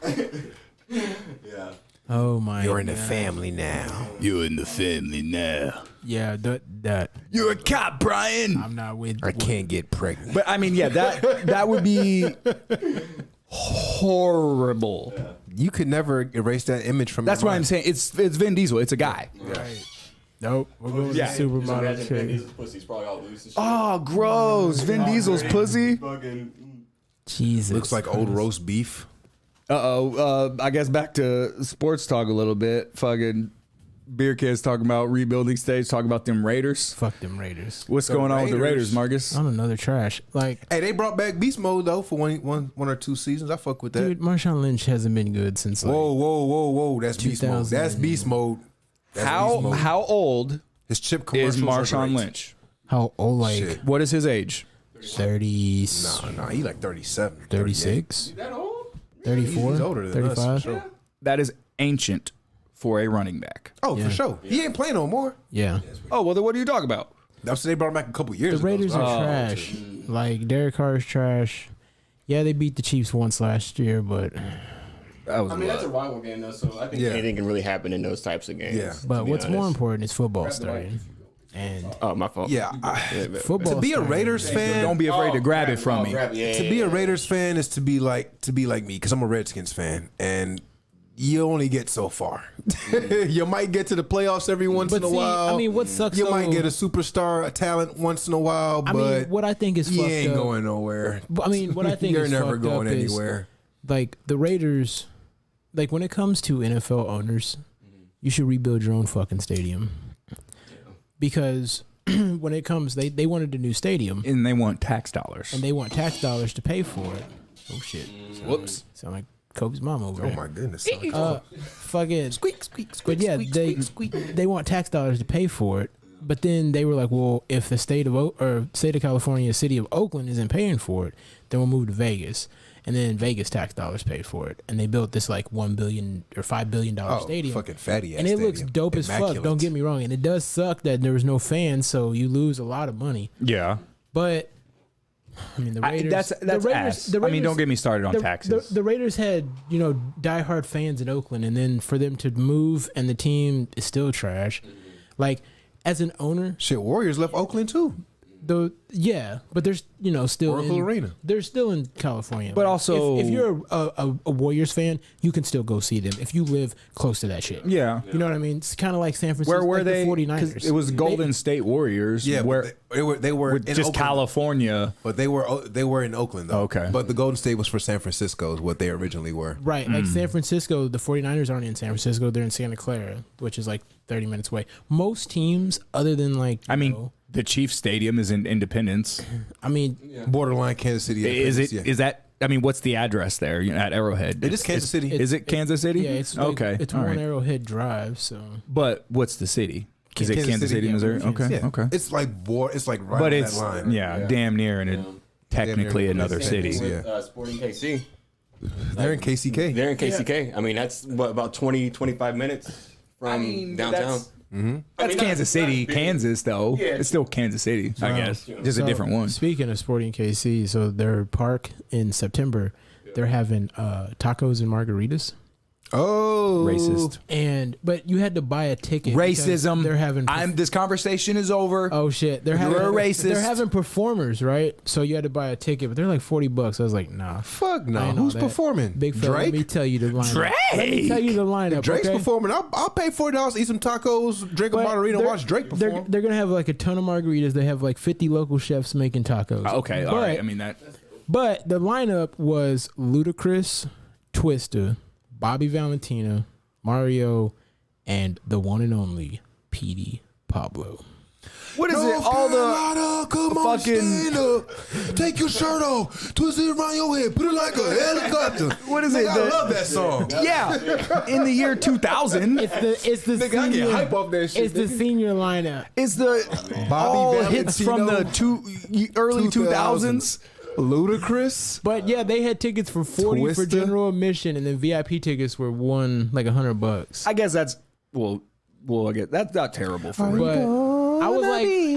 Yeah. Oh my. You're in the God. family now. You're in the family now. Yeah. That. You're a cop, Brian. I'm not with. I can't get pregnant. But I mean, yeah, that would be horrible. You could never erase that image from. That's your why I'm mind. saying it's Vin Diesel. It's a guy. Right. Nope. We're going Yeah. to supermodel Vin chick. Diesel's pussy's probably all loose and shit. Oh, gross. Vin Diesel's pussy. Fucking. Jesus. Looks like old roast beef. I guess back to sports talk a little bit. Fucking beer kids talking about rebuilding stage, talking about them Raiders. Fuck them Raiders. What's The going on with the Raiders. Raiders, Marcus? I don't know. They're trash. Like, Hey, they brought back beast mode though for one or two seasons. I fuck with that. dude, Marshawn Lynch hasn't been good since like. Whoa! That's beast mode. 2000. That's beast mode. That's beast mode. How old His chip is commercials are Marshawn great. Lynch? How old? Like Shit. What is his age? 30, No, he like 37, 36, That old? 34, He's older than us, 35. for sure. That is ancient for a running back. Oh, Yeah. for sure. He ain't playing no more. Yeah. Oh, well, then what are you talking about? That's they brought him back a couple years The ago. Raiders so- are trash. Like, Derek Carr is trash. Yeah, they beat the Chiefs once last year, but That was I mean, that's a rival game though, so I think Yeah. anything can really happen in those types of games. Yeah. to but be what's more honest. important is football starting. And Oh, my fault. Yeah, football to be a starting. Raiders fan, Don't be afraid to grab it from me. to be a Raiders fan is to be like me because I'm a Redskins fan, and you only get so far. You might get to the playoffs every once But in a see, while. I mean, what sucks You though- might get a superstar, a talent once in a while, I but mean, what I think is you fucked ain't up. going nowhere. I mean, what I think You're is never fucked going up is, anywhere. like the Raiders, like when it comes to NFL owners, you should rebuild your own fucking stadium. Because when it comes, they wanted a new stadium And they want tax dollars. and they want tax dollars to pay for it. Oh shit! Whoops. Sound like Kobe's mom over Oh there. my goodness! Fucking Squeak, squeak, squeak, But yeah, squeak, they squeak, squeak. they want tax dollars to pay for it. But then they were like, well, if the state of state of California, city of Oakland isn't paying for it, then we'll move to Vegas. And then Vegas tax dollars paid for it, and they built this like $1 billion or $5 billion Oh, stadium. fucking fatty ass And it looks stadium. dope as fuck. Immaculate. Don't get me wrong, and it does suck that there was no fans, so you lose a lot of money. Yeah. But I mean, the Raiders. That's the Raiders, ass. the I mean, Raiders- don't get me started on the, taxes. The Raiders had, diehard fans in Oakland, and then for them to move and the team is still trash. Like, as an owner, Shit, Warriors left Oakland too. but there's still Oracle in, Arena. They're still in California. But Like, also- if you're a Warriors fan, you can still go see them if you live close to that shit. yeah. You know what I mean? It's kind of like San Francisco. Where were like they? The 'Cause 49ers. it was Golden State Warriors. Yeah, where but they were with in just Oakland. California. But they were in Oakland though. Okay. But the Golden State was for San Francisco is what they originally were. Right, like San Francisco, the 49ers aren't in San Francisco, they're in Santa Clara, which is like 30 minutes away. Most teams, other than like, I mean, the Chiefs Stadium is in Independence. I mean, Borderline Kansas City. Is it? Yeah. Is that? I mean, what's the address there? At Arrowhead. It is Kansas City. Is it Kansas City? yeah, it's okay. It's all one right. Arrowhead Drive. So, But what's the city? Is it Kansas Kansas City, City, yeah. Missouri? Okay. Yeah. Okay. It's like It's like right But on it's that line. damn near and technically Damn near another city. Yeah. Sporting KC. They're in KCK. They're in KCK. I mean, that's what, about 20, 25 minutes from downtown. That's Kansas City, Kansas though. Yeah. It's still Kansas City, I guess. Just a So, different one. Speaking of Sporting KC, so their park in September, they're having tacos and margaritas. Oh, Racist. But you had to buy a ticket. because Racism. They're having. This conversation is over. Oh shit! They're You're having a racist. They're having performers, right? So you had to buy a ticket, but they're like $40. I was like, nah. Fuck no. I ain't all Who's that. performing? Big fella, let me Drake. tell you the lineup. Drake? Let me tell you the lineup. Drake's okay? performing. I'll pay $40, eat some tacos, drink a But margarita, and they're- watch Drake They're, perform. they're gonna have like a ton of margaritas. They have like 50 local chefs making tacos. Okay, all right. I mean that. But the lineup was Ludacris, Twista, Bobby Valentina, Mario, and the one and only Petey Pablo. What is it? All the come on, fucking- stand up. Take your shirt off, twist it around your head, put it like a helicopter. What is it? I love that song. Yeah, in the year 2000, It's the Nigga, I get hype off that shit. It's the nigga. senior lineup. it's the Bobby all hits from the early 2000s. Ludacris. But yeah, they had tickets for 40 for Twista. general admission, and then VIP tickets were like $100. I guess that's well. I guess that's not terrible for me. But I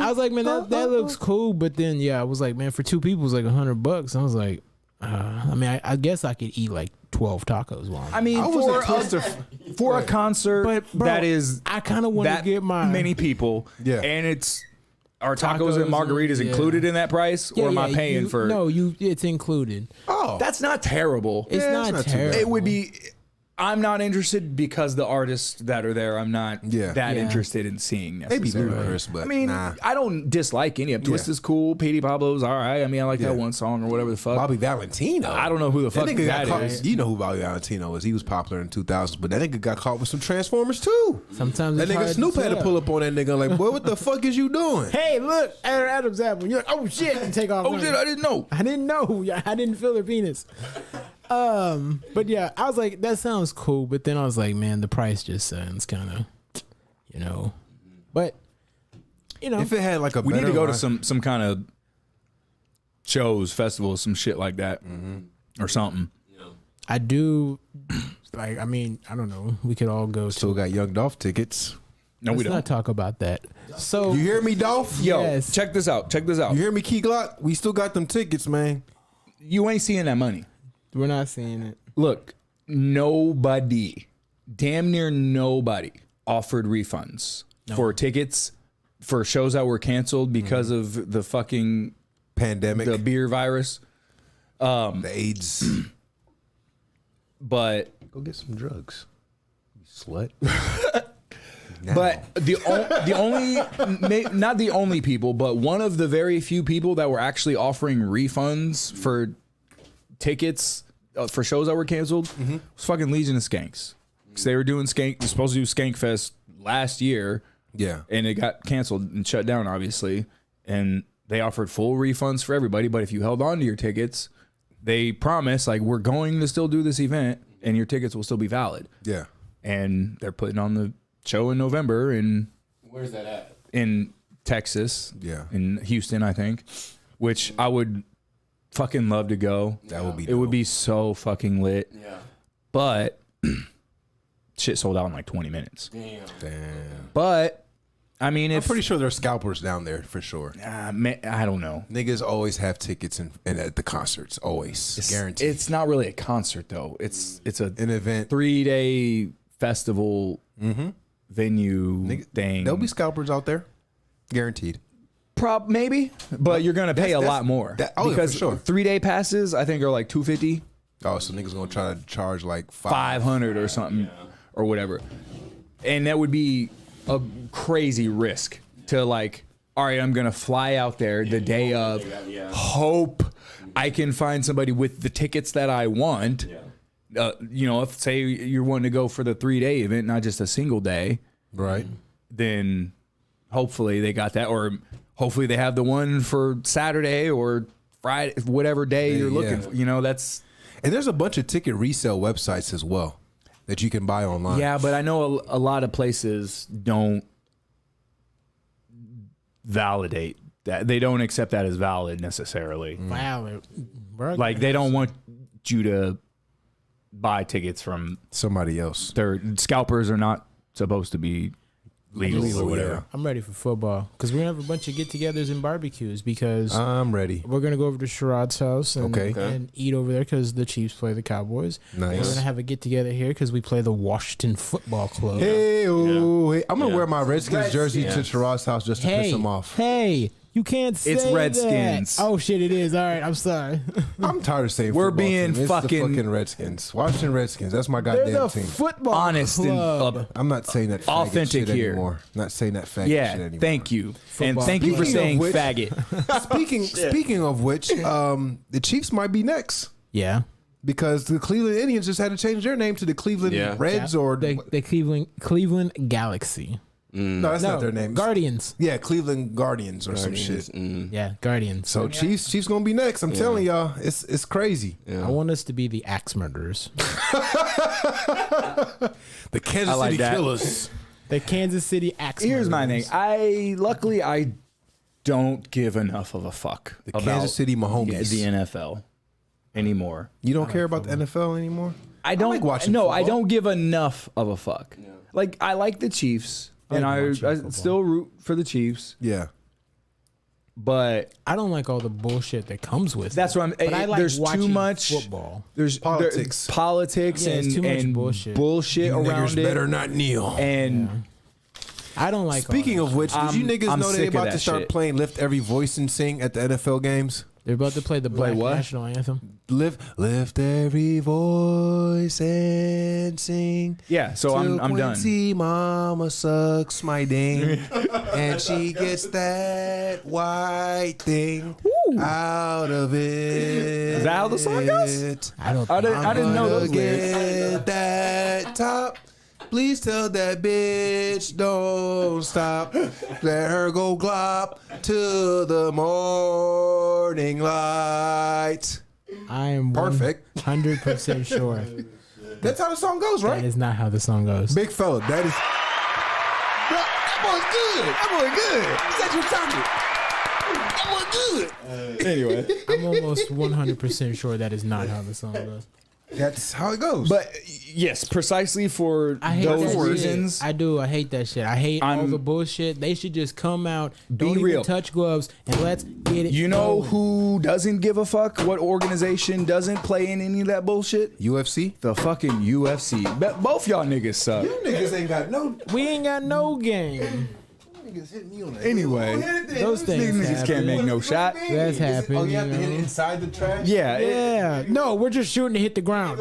was like, man, that looks cool. But then yeah, I was like, man, for two people it's like $100. I was like, I mean, I guess I could eat like 12 tacos while I mean, for a concert But, bro, that is I kind of want to that get my many people, Yeah. and it's are tacos, Tacos and margaritas and- included in that price, or am I paying for? No, it's included. Oh, That's not terrible. It's Yeah, not it's not too terrible. bad. It would be. I'm not interested because the artists that are there, I'm not Yeah. that Yeah. interested in seeing maybe necessarily. Ludacris, but I mean, nah. I don't dislike any of Twist Yeah. is cool. Petey Pablo's all right. I mean, I like Yeah. that one song or whatever the fuck. Bobby Valentino. I don't know who the fuck That nigga got that caught. is. You know who Bobby Valentino is? He was popular in 2000s, but that nigga got caught with some Transformers too. Sometimes That it's hard nigga to Snoop had to tell. pull up on that nigga like, boy, what the fuck is you doing? Hey, look, Adam's apple. You're like, oh shit, and take off. Oh running. shit, I didn't know. I didn't know. I didn't feel her penis. But yeah, I was like, that sounds cool. But then I was like, man, the price just sounds kind of, But If it had like a We need to go to line- some kind of shows, festivals, some shit like that, or something. I do. Like, I mean, I don't know. We could all go. Still To, got Young Dolph tickets. No, we let's don't. not talk about that. So You hear me, Dolph? Yo, Yes. check this out. Check this out. You hear me, Key Glock? We still got them tickets, man. You ain't seeing that money. we're not seeing it. Look, nobody, damn near nobody, offered refunds for tickets for shows that were canceled because of the fucking Pandemic, the beer virus. the AIDS. But Go get some drugs, you slut. But the only not the only people, but one of the very few people that were actually offering refunds for tickets for shows that were canceled was fucking Legion of Skanks. Because they were doing Skank, supposed to do Skank Fest last year, Yeah. and it got canceled and shut down, obviously. And they offered full refunds for everybody, but if you held on to your tickets, they promised like we're going to still do this event, and your tickets will still be valid. Yeah. And they're putting on the show in November Where's that at? in Texas, Yeah. in Houston, I think, which I would fucking love to go. That would be It would dope. be so fucking lit, Yeah. but shit sold out in like 20 minutes. Damn. Damn. But I mean, I'm if pretty sure there's scalpers down there for sure. I don't know. Niggas always have tickets and at the concerts, always guaranteed. It's not really a concert though. It's a an event. 3-day festival venue thing. There'll be scalpers out there, guaranteed. Maybe, but you're gonna pay a that's- lot more yeah, because for sure. 3-day passes I think are like $250. Oh, so niggas gonna try to charge like 500 or something or whatever, and that would be a crazy risk to like, all right, I'm gonna fly out there the day of, hope I can find somebody with the tickets that I want. If say you're wanting to go for the 3-day event, not just a single day, Right. then hopefully they got that, or hopefully they have the one for Saturday or Friday, whatever day you're looking for. You know, that's. And there's a bunch of ticket resale websites as well that you can buy online. Yeah, but I know a lot of places don't validate that. They don't accept that as valid necessarily. Valid. Bro, Like they don't want you to buy tickets from Somebody else. scalpers are not supposed to be legal or whatever. I'm ready for football because we're gonna have a bunch of get-togethers and barbecues because I'm ready. we're gonna go over to Sherrod's house and, Okay. and eat over there because the Chiefs play the Cowboys. Nice. We're gonna have a get-together here because we play the Washington Football Club. Hey, hey. I'm gonna wear my Redskins jersey to Redskins. Sherrod's house just to piss him off. Hey, you can't say It's Redskins. that. Oh shit, it is. All right, I'm sorry. I'm tired of saying We're football being team. It's fucking- the fucking Redskins. Washington Redskins. That's my They're goddamn the team. football Honest and club. I'm not saying that faggot Authentic shit here. anymore. Not saying that faggot shit Yeah, anymore. thank you. And Football. thank you for Speaking of saying which- faggot. Speaking of which, the Chiefs might be next Yeah. because the Cleveland Indians just had to change their name to the Cleveland Yeah. Reds or the Cleveland Galaxy. no, that's not their name. Guardians. Yeah, Cleveland Guardians or some shit. Yeah, Guardians. So Chiefs gonna be next. I'm telling y'all, it's crazy. I want us to be the Axe Murderers. The Kansas like City that. Killers. The Kansas City Axe Here's my thing. Murderers. Luckily I don't give enough of a fuck The about Kansas City Mahomes. the NFL anymore. You don't care about the NFL anymore? I don't like watching No, I football. don't give enough of a fuck. Like I like the Chiefs and like I watching football. still root for the Chiefs, Yeah. but I don't like all the bullshit that comes with that's it. what I'm. But I like there's too watching much football. There's Politics. politics, Yeah, it's and too much and bullshit. bullshit around Niggas it. better not kneel. And I don't like. Speaking all of which, did you niggas I'm know they sick of about that to start shit. playing "Lift Every Voice and Sing" at the NFL games? they're about to play the Black what? National Anthem. Lift every voice and sing. yeah, so I'm done. Quincy mama sucks my ding, and she gets that white thing out of it. Is that how the song goes? I don't. I didn't know those lyrics. Get that top. Please tell that bitch don't stop. Let her go glop to the morning light. I am Perfect. 100% sure That's how the song goes, that right? is not how the song goes. Big fella, that is. That boy's good. That boy good. Anyway, I'm almost 100% sure that is not how the song goes. That's how it goes. but yes, precisely for I hate those that reasons. Shit. I do. I hate that shit. I hate all I'm- the bullshit. They should just come out, Be don't real. even touch gloves, and let's get it. You know going. who doesn't give a fuck? What organization doesn't play in any of that bullshit? UFC? The fucking UFC. Both y'all niggas suck. Niggas ain't got no We ain't got no game. niggas hitting me on that. Anyway, Those things these niggas happen. can't make no shot. That's happened. Oh, you have to you hit it know? inside the trash? Yeah, Yeah. No, we're just shooting to hit the ground.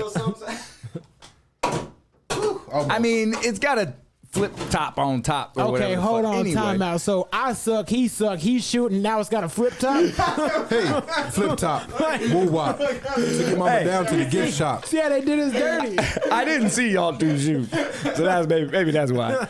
I mean, it's got a flip top on top. Or Okay, whatever the hold fuck. on, Anyway. time out. So I suck, he suck, he's shooting, now it's got a flip top. Hey, flip top. Woo wop. Took your mama Hey. down to the gift shop. See how they did us dirty. I didn't see y'all two shoot, so that's maybe that's why.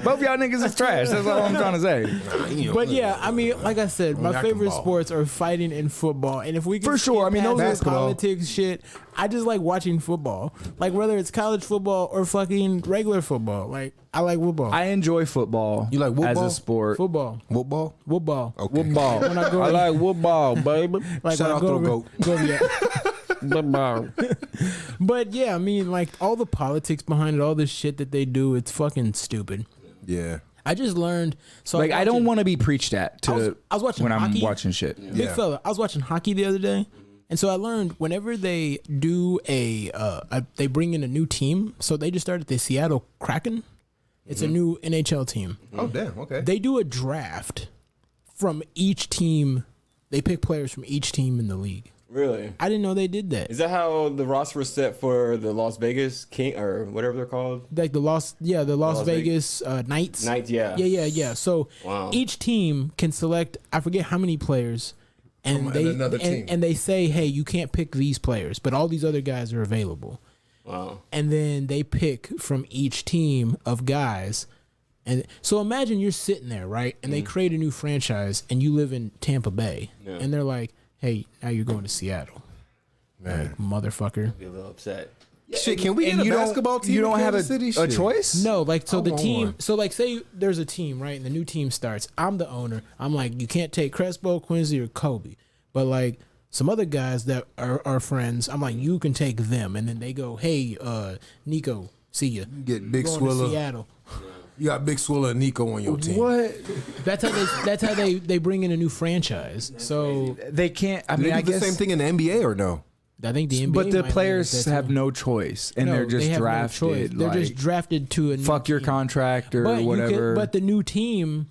Both y'all niggas is trash. That's all I'm trying to say. But yeah, I mean, like I said, my Whack-a-ball. favorite sports are fighting and football. And if we can For sure, skip I mean, past those the are basketball. politics shit, I just like watching football. Like whether it's college football or fucking regular football. Like I like football. I enjoy football. You like as football? a sport? Football. Football? Football. Okay. Football. When I go- I like football, baby. Like Shout when I out go to the over- GOAT. go over there. Football. But yeah, I mean, like all the politics behind it, all the shit that they do, it's fucking stupid. Yeah. I just learned. So Like I don't want to be preached at to I was watching when hockey. I'm watching shit. Big Yeah. fella, I was watching hockey the other day, and so I learned whenever they do they bring in a new team. So they just started the Seattle Kraken. It's a new NHL team. Oh, damn. Okay. They do a draft from each team. They pick players from each team in the league. Really? I didn't know they did that. Is that how the roster was set for the Las Vegas King or whatever they're called? Like the Las Las Vegas Knights. Knights, yeah. Yeah. So Wow. each team can select, I forget how many players, and From another team. and they say, hey, you can't pick these players, but all these other guys are available. Wow. And then they pick from each team of guys And so imagine you're sitting there, right? And they create a new franchise, and you live in Tampa Bay, Yeah. and they're like, "Hey, now you're going to Seattle." Like, motherfucker. Be a little upset. Shit, can we And get a you basketball team? You don't in have Kansas City? a Shit. choice. No, like so I the want team. one. So like, say there's a team, right? And the new team starts. I'm the owner. I'm like, you can't take Crespo, Quincy, or Kobe, but like some other guys that are friends, I'm like, you can take them, and then they go, hey, Nico, see ya. Get Big Going to Swiller. Seattle. You got Big Swiller and Nico on your team. What? That's how they bring in a new franchise. So They can't. I Do mean, they I do the guess. same thing in the NBA or no? I think the NBA. But the might players limit that have too. no choice, and No, they're just they have no drafted. choice. They're like, just drafted to a new fuck your team. contract or But you whatever. but the new team.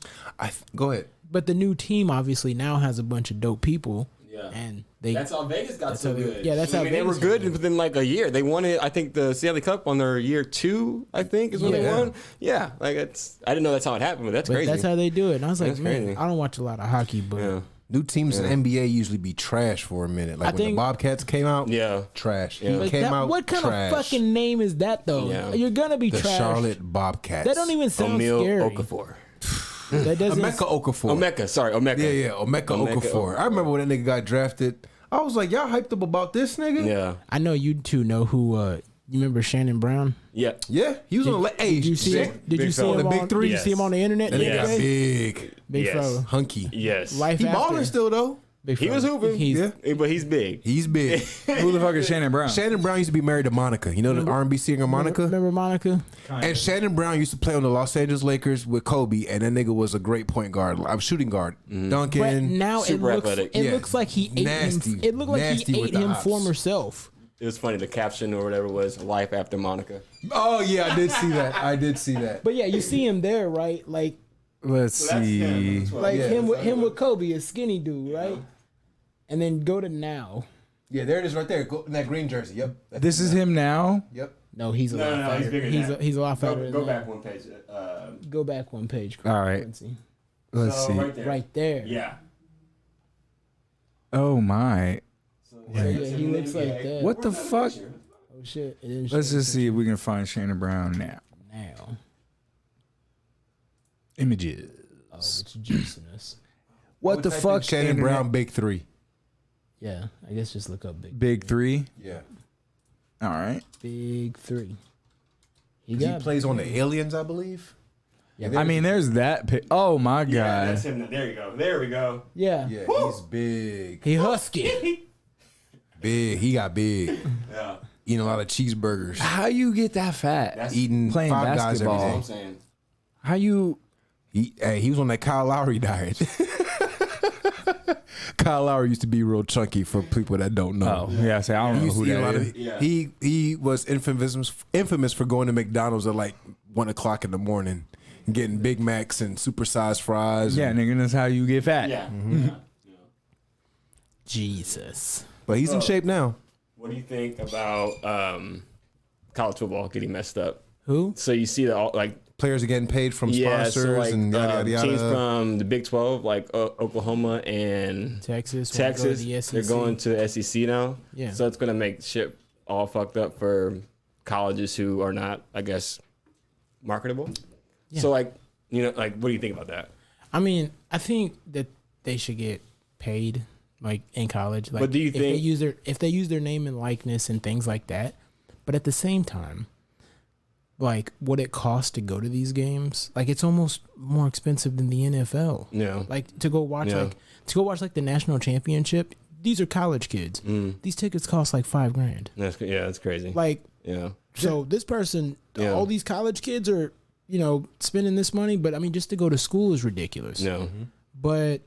Go ahead. But the new team obviously now has a bunch of dope people. Yeah. And they That's how Vegas got so how they- good. yeah, that's how they were Vegas good got good. within like a year. They won it. I think the Stanley Cup on their year 2. I think is when they Yeah. won. Yeah, like it's. I didn't know that's how it happened, but that's but crazy. that's how they do it. And I was like, That's man, crazy. I don't watch a lot of hockey, but yeah, New teams in the NBA usually be trash for a minute. Like I when the think- Bobcats came out, yeah. trash. Yeah. He But came that- out, what kind trash. of fucking name is that though? Yeah. You're gonna be The trash. Charlotte Bobcats. That don't even sound Emil scary. Okafor. That doesn't. Emeka Okafor. Omeka, sorry, Omeka. Yeah, Emeka Okafor. I remember when that nigga got drafted. I was like, y'all hyped up about this nigga? Yeah, I know you two know who. You remember Shannon Brown? yeah. Yeah, he was on the hey, Did you see him? Did you Big see fella. him The Big on? Three? Did you see him on the internet? That the nigga other got day? big, Big Yes. fella. hunky. Yes. Life He after. balling still though. Big He was fella. hooping. He's- Yeah. But he's big. He's big. Who the fuck is Shannon Brown? Shannon Brown used to be married to Monica. You know the R&B singer Monica? Remember Monica? And Shannon Brown used to play on the Los Angeles Lakers with Kobe, and that nigga was a great point guard. I'm shooting guard. Mm-hmm. But Duncan. now super it looks. athletic. It Yeah. looks like he ate Nasty. him. It looked like Nasty he with ate the him ops. former self. It was funny. The caption or whatever was "Life After Monica." Oh yeah, I did see that. I did see that. But yeah, you see him there, right? Like Let's see. Yeah. him with Kobe, a skinny dude, right? And then go to now. Yeah, there it is right there. Go, in that green jersey. Yep. This is him now. Yep. No, he's a lot he's fatter. bigger than He's that. he's a lot fatter. Go than back that. one page. Go back one page. All right. Quincy. Let's see. Right there. Right there. Yeah. Oh my. Yeah, he looks like that. What the fuck? Oh shit! It didn't Let's show just see if we can find Shannon Brown now. now. Images. Oh, it's juicing us. What the fuck? Shannon internet? Brown, big three. Yeah, I guess just look up Big Three. Yeah. All right. Big Three. He He got. plays on the Aliens, I believe. Yeah, I mean, there's that. Oh my Yeah, god. that's him. There you go. There we go. yeah. Yeah, he's big. He husky. Big. He got big. Yeah. Eating a lot of cheeseburgers. How you get that fat? That's Eating Playing Five Guys every basketball. what day. I'm saying. How you? He was on that Kyle Lowry diet. Kyle Lowry used to be real chunky for people that don't know. Oh yeah. Say I don't He know used who to eat a that lot is. of. Yeah. He was infamous for going to McDonald's at like 1:00 in the morning, and getting Big Macs and supersized fries. Yeah, nigga, that's how you get fat. Yeah. Jesus. But he's in shape now. What do you think about college football getting messed up? Who? So you see that all like Players are getting paid from yeah, sponsors so like and yada yada teams yada. from the Big 12 like Oklahoma and Texas. wanna go to Texas. the SEC. They're going to the SEC now. Yeah. So it's gonna make shit all fucked up for colleges who are not, I guess, marketable. Yeah. So like, you know, like what do you think about that? I mean, I think that they should get paid, like in college. Like, But do you if think- they use their name and likeness and things like that? But at the same time, like what it costs to go to these games, like it's almost more expensive than the NFL. Yeah. Like to go watch Yeah. like the national championship. These are college kids. These tickets cost like $5,000. That's crazy. Like yeah. so, this person, Yeah. all these college kids are, spending this money. But I mean, just to go to school is ridiculous. No. But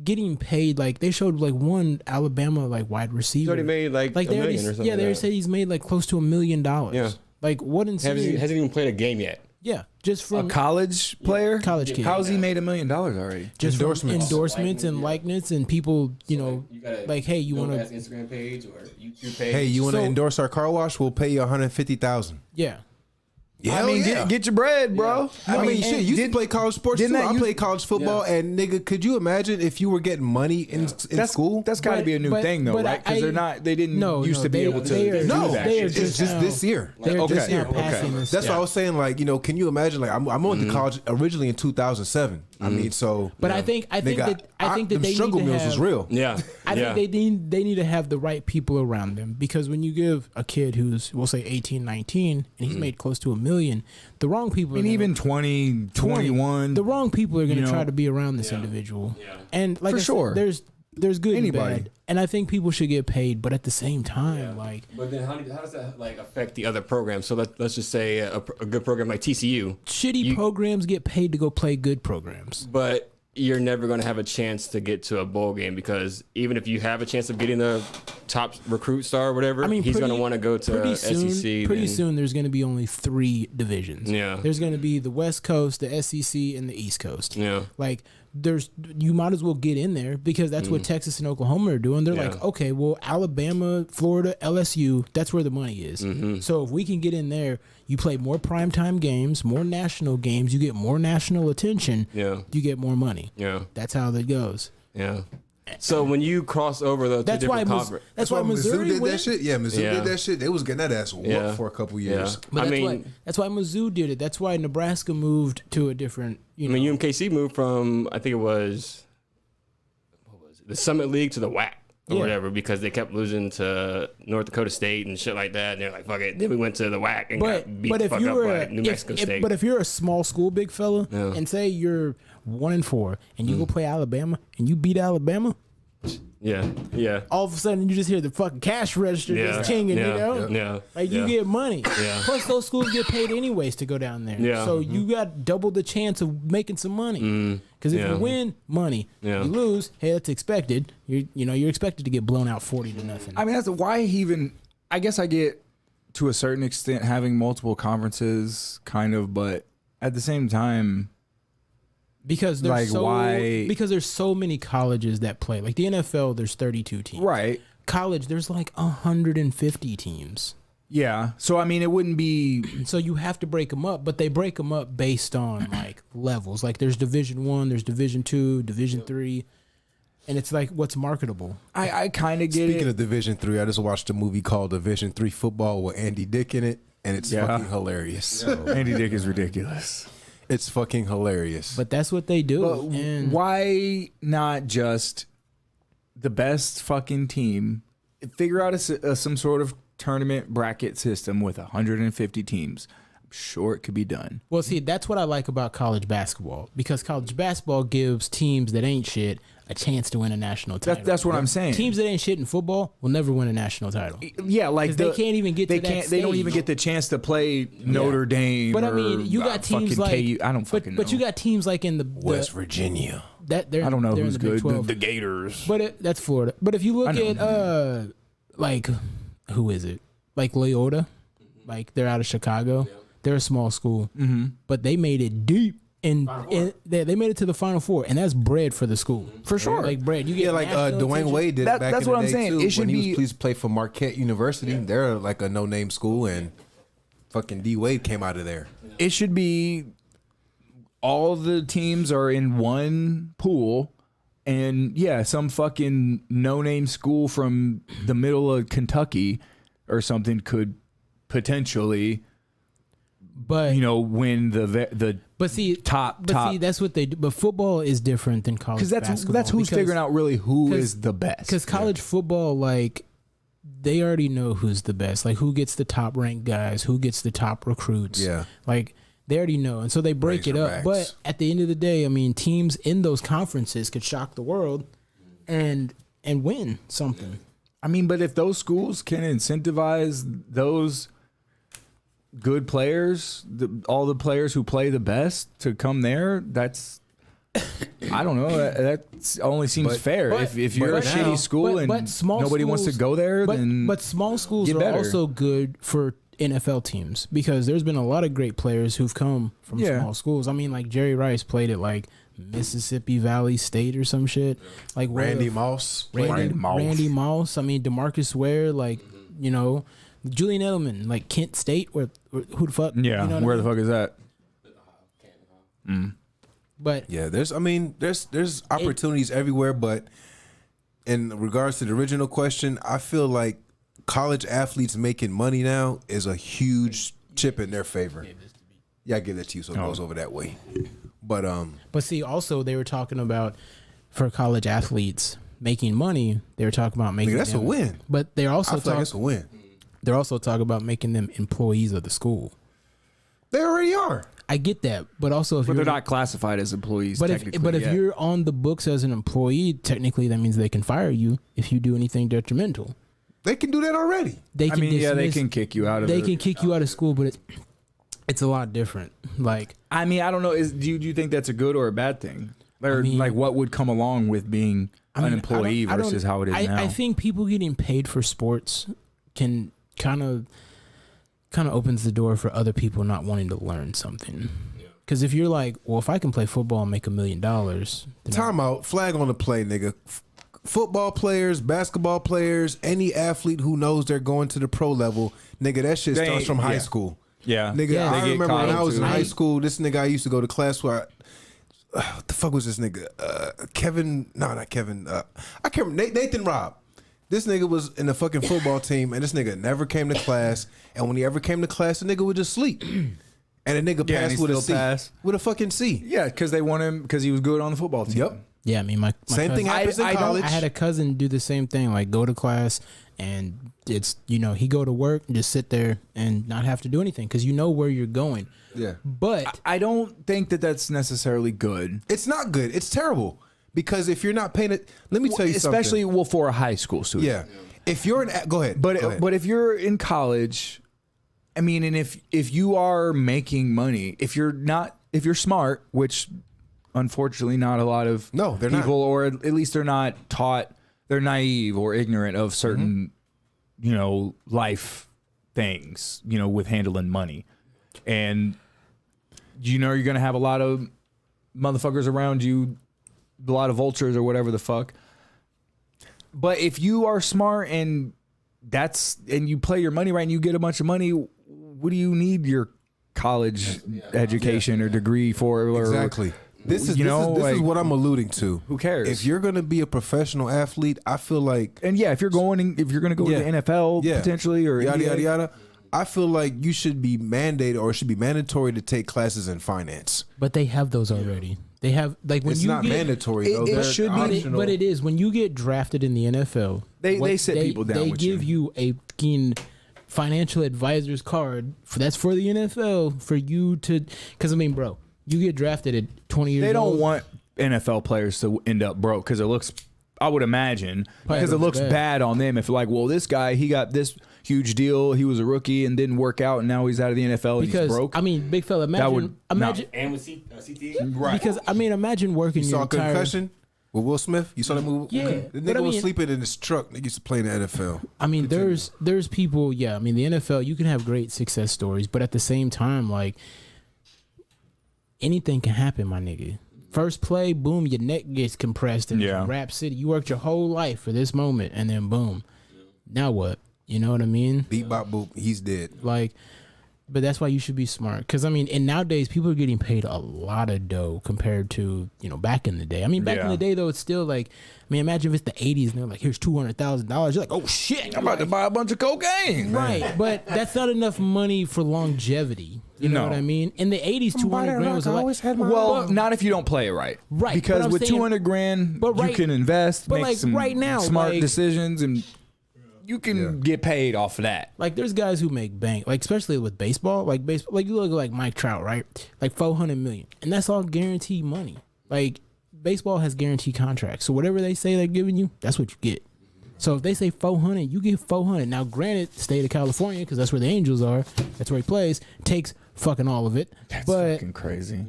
getting paid, like they showed like one Alabama like wide He's receiver. already made like like a they already, million or something. yeah, they already said he's made like close to $1 million. Yeah. Like what insane? hasn't even played a game yet. Yeah, just A from college player. college kid. How's he made $1 million already? just from endorsements. endorsements and likeness and people, like, hey, you want to, Instagram page or YouTube page? Hey, you want to So- endorse our car wash? We'll pay you $150,000. yeah. Yeah, I mean, get your bread, bro. I mean, shit. You used to play college sports too. didn't that I use- played college football, and nigga, could you imagine if you were getting money in school? That's got to But- be a new but- thing, though, but right? Because they didn't No, used no, to be they- able to they are- do No, that. they are shit. it's just now- this year. They're Okay, just now okay. passing this. That's why I was saying, like, you know, can you imagine? Like, I went to college originally in 2007. I mean, so. But I think nigga, that them they struggle need to meals was have- real. Yeah. I yeah. think they need to have the right people around them, because when you give a kid who's, we'll say 18, 19, and he's made close to $1 million, the wrong people. I mean, even 20, 21. the wrong people are going you to know, try to be around this individual. Yeah. And like For I said, sure. there's good Anybody. and bad, and I think people should get paid, but at the same time, like But then how does that like affect the other programs? So let's just say a good program like TCU, shitty programs get paid to go play good programs. but you're never going to have a chance to get to a bowl game, because even if you have a chance of getting the top recruit star or whatever, I mean, he's going to want to go to soon, SEC. Pretty then- soon, there's going to be only 3 divisions. Yeah. There's going to be the West Coast, the SEC, and the East Coast. Yeah. Like, you might as well get in there, because that's what Texas and Oklahoma are doing. They're like, okay, well, Alabama, Florida, LSU, that's where the money is. So if we can get in there, you play more primetime games, more national games, you get more national attention, Yeah. you get more money. Yeah. That's how that goes. Yeah. So when you cross over the two That's why different conferences, that's why Missouri did went. that shit. Yeah, Mizzou Yeah. did that shit. They was getting that ass whooped Yeah. for a couple yeah. years. But I that's mean, why Mizzou did it. That's why Nebraska moved to a different. I mean, UMKC moved from, I think it was, what was it, the Summit League to the WAC or Yeah. whatever, because they kept losing to North Dakota State and shit like that. And they're like, fuck it. Then we went to the WAC and got beat but the if fuck you up were by New Mexico State. but if you're a small school big fella Yeah. and say you're 1-4 and you go play Alabama and you beat Alabama, yeah, yeah. all of a sudden you just hear the fucking cash register Yeah, just chinging, yeah, you know? yeah, Like yeah. you get money. Yeah. Plus those schools get paid anyways to go down there. Yeah. So you got double the chance of making some money. Because if yeah. you win, money. Yeah. You lose, hey, that's expected. You're expected to get blown out 40-0. I mean, that's why he even. I guess I get to a certain extent having multiple conferences, kind of, but at the same time, Because there's Like, why- there's so many colleges that play. Like the NFL, there's 32 teams. right? College, there's like 150 teams. Yeah. So I mean, it wouldn't be. So you have to break them up, but they break them up based on like levels. Like there's Division 1, there's Division 2, Division 3, and it's like what's marketable. I kind of get Speaking it. of Division 3, I just watched a movie called Division 3 Football with Andy Dick in it, and it's Yeah. fucking hilarious. Andy Dick is ridiculous. It's fucking hilarious. But that's what they do. But and why not just the best fucking team? Figure out some sort of tournament bracket system with 150 teams. I'm sure it could be done. well, see, that's what I like about college basketball, because college basketball gives teams that ain't shit a chance to win a national title. That's what I'm saying. Teams that ain't shit in football will never win a national title. Yeah, like 'Cause they can't even get they to that can't. They don't stage. even get the chance to play Notre Dame. But I or, mean, you got teams fucking like KU. I don't fucking know. But you got teams like in the West Virginia. that they're I don't know they're who's in the Big good. 12. The Gators. But that's Florida. But if you look I at know. like who is it? Like Leota, like they're out of Chicago. They're a small school, but they made it deep. And they made it to the Final Four, and that's bread for the school. For sure. Like bread. You get Yeah, like national Dwayne attention. Wade did That- back that's in what the I'm day, saying. too, It should when he be- was pleased to play for Marquette University. They're like a no-name school, and fucking D Wade came out of there. It should be all the teams are in one pool, and yeah, some fucking no-name school from the middle of Kentucky or something could potentially, But win the but see top. See, that's what they do. But football is different than college because basketball. that's who's figuring out really who 'cause- is the best. Because college football, like, they already know who's the best. Like, who gets the top ranked guys, who gets the top recruits. Yeah. Like, they already know. And so they break it up. Razorbacks. But at the end of the day, I mean, teams in those conferences could shock the world and win something. I mean, but if those schools can incentivize those good players, all the players who play the best to come there, that's, I don't know, that only seems But- fair. but- If you're a but shitty now- school and but small nobody wants to schools- go there, But, then but small schools get are better. also good for NFL teams, because there's been a lot of great players who've come from Yeah. small schools. I mean, like Jerry Rice played at like Mississippi Valley State or some shit. Like where Randy the- Moss. Randy Moss. Moss. I mean, DeMarcus Ware, like, Julian Edelman, like Kent State, or who the fuck? Yeah, you know what where I the mean? fuck is that? But Yeah, there's opportunities everywhere, but in regards to the original question, I feel like college athletes making money now is a huge chip in their favor. Yeah, I give that to you, so it goes over that way. But see, also they were talking about for college athletes making money. They were talking about making that's a them- win. But they're I also feel like it's a win. they're also talking about making them employees of the school. They already are. I get that, but also if But you're they're not classified as employees. But technically if yet. you're on the books as an employee, technically that means they can fire you if you do anything detrimental. They can do that already. They I can mean, yeah, they dismiss- can kick you out of. They it. can kick you out of school, but it's a lot different. Like I mean, I don't know. Do you think that's a good or a bad thing? Or mean- like, what would come along with being I mean, an employee I don't- versus how it is now? I think people getting paid for sports can kind of opens the door for other people not wanting to learn something. Because if you're like, well, if I can play football and make $1 million, then Time out. Flag on the play, nigga. Football players, basketball players, any athlete who knows they're going to the pro level, nigga, that shit They starts ain't- from high yeah. school. yeah, Nigga, Yeah. I They get remember when I coddled was in too. high school, this nigga I used to go to class where what the fuck was this nigga? Kevin, no, not Kevin. I can't remember. Nathan Robb. This nigga was in the fucking football team, and this nigga never came to class. And when he ever came to class, the nigga would just sleep. And the nigga Yeah, and passed he with a still C. passed. With a fucking C. Yeah, because they want him because he was good on the football team. Yep. yeah, I mean, my Same thing cousin- happens in I don't- college. I had a cousin do the same thing, like go to class and it's he go to work and just sit there and not have to do anything because you know where you're going. Yeah. But I don't think that that's necessarily good. It's not good. It's terrible. Because if you're not paying it, let me tell you something. Especially well for a high school student. Yeah. If you're an, go ahead. But go ahead. but if you're in college, I mean, and if you are making money, if you're smart, which unfortunately not a lot of No, they're not. people, or at least they're not taught, they're naive or ignorant of certain, life things, with handling money, and you're gonna have a lot of motherfuckers around you, a lot of vultures or whatever the fuck. But if you are smart and you play your money right and you get a bunch of money, what do you need your college education or degree for? Or, Exactly. This is like, what I'm alluding to. who cares? If you're gonna be a professional athlete, I feel like and yeah, if you're going to go Yeah. to the NFL Yeah. potentially or yada NBA, yada yada. I feel like you should be mandated or it should be mandatory to take classes in finance. they have those already. They have like when It's you not get, mandatory though. it They're should be. optional. But it is when you get drafted in the NFL. They sit people down They with give you a fucking financial advisor's card that's for the NFL for you to. Because I mean, bro, you get drafted at 20 years. They don't old. want NFL players to end up broke because it looks. I would imagine because it looks bad on them if like, well, this guy he got this huge deal. He was a rookie and didn't work out, and now he's out of the NFL. And Because he's broke. I mean, big fella, imagine. And with CTE? right? Because I mean, imagine working You your saw entire. Concussion with Will Smith? You saw that movie? Yeah, The but nigga I was mean- sleeping in his truck. Nigga used to play in the NFL. I mean, there's people. Yeah, I mean, the NFL. You can have great success stories, but at the same time, like anything can happen, my nigga. First play, boom, your neck gets compressed in Yeah. Rap City. You worked your whole life for this moment, and then boom. Now what? You know what I mean? Beat bop boop. He's dead. Like, but that's why you should be smart. Because I mean, and nowadays people are getting paid a lot of dough compared to back in the day. I mean, back in Yeah. the day though, it's still like, I mean, imagine if it's the '80s and they're like, here's $200,000. You're like, oh shit, I'm about to buy a bunch of cocaine. right? But that's not enough money for longevity. You know No. what I mean? In the '80s, 200 grand was a lot. Well, not if you don't play it right. Right, Because but I'm with saying- 200 grand, but you right- can invest, but make like some right now, smart like- decisions, and you can get paid off of that. Like there's guys who make bank, like especially with baseball, like you look at like Mike Trout, right? Like 400 million, and that's all guaranteed money. Like baseball has guaranteed contracts, so whatever they say they're giving you, that's what you get. So if they say 400, you get 400. Now, granted, state of California, because that's where the Angels are, that's where he plays, takes fucking all of it. That's but fucking crazy.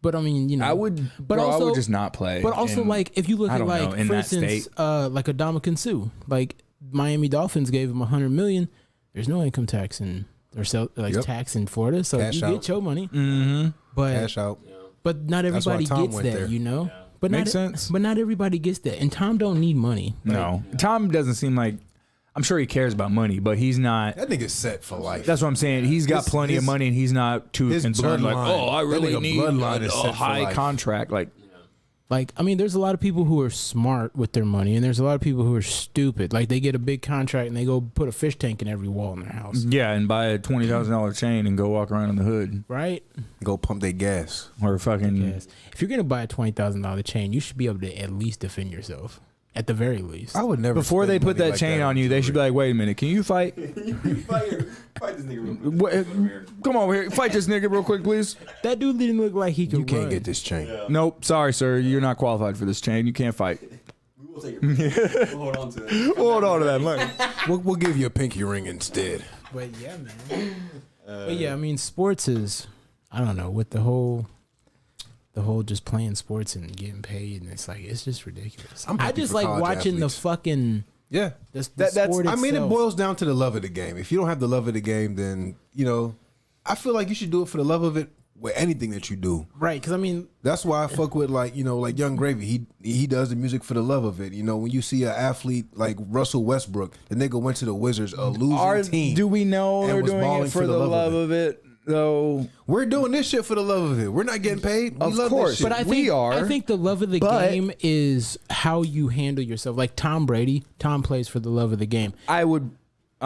but I mean, I would, but bro, also I would just not play. But also, in- like, if you look I at don't know, like, in for that instance, state. like Adama Kinsu, like Miami Dolphins gave him $100 million. There's no income tax in or Yep. tax in Florida, so Cash you out. get your money. Mm-hmm. But Cash out. but not That's why everybody Tom gets went that, there. you know. But Makes not, sense. But not everybody gets that, and Tom don't need money. No, Tom doesn't seem like. I'm sure he cares about money, but he's not. That nigga's set for life. That's what I'm saying. He's got plenty of money, and he's not too his concerned. Like, bloodline- oh, I that really nigga need bloodline is set a for high life. contract. Like, I mean, there's a lot of people who are smart with their money, and there's a lot of people who are stupid. Like, they get a big contract and they go put a fish tank in every wall in their house, yeah, and buy a $20,000 chain and go walk around in the hood right? Go pump their gas. or fucking. Yes. If you're gonna buy a $20,000 chain, you should be able to at least defend yourself, at the very least. I would never. Before they spend put money that like chain that on you, they should be like, "Wait a minute, can you fight? Fight this nigga real quick. Come over here, fight this nigga real quick, please." That dude didn't look like he could. You can't run. get this chain. Nope, sorry, sir, you're not qualified for this chain. You can't fight. We will take it. We'll hold on to it. Hold on to that money. We'll give you a pinky ring instead. But yeah, man. But yeah, I mean, sports is, I don't know, with the whole just playing sports and getting paid, and it's like it's just ridiculous. I'm I happy just for like college watching athletes. the fucking Yeah. the That's- sport I mean, it itself. boils down to the love of the game. If you don't have the love of the game, then I feel like you should do it for the love of it with anything that you do. Right? Because I mean, That's why I fuck with like Young Gravy. He does the music for the love of it. When you see an athlete like Russell Westbrook, the nigga went to the Wizards, a losing team. Do we know and they're was doing balling it for the love of it, though? We're doing this shit for the love of it. We're not getting paid. We Of love course. this shit. but I We think are, I think the love of the but- game is how you handle yourself. Like Tom Brady, Tom plays for the love of the game I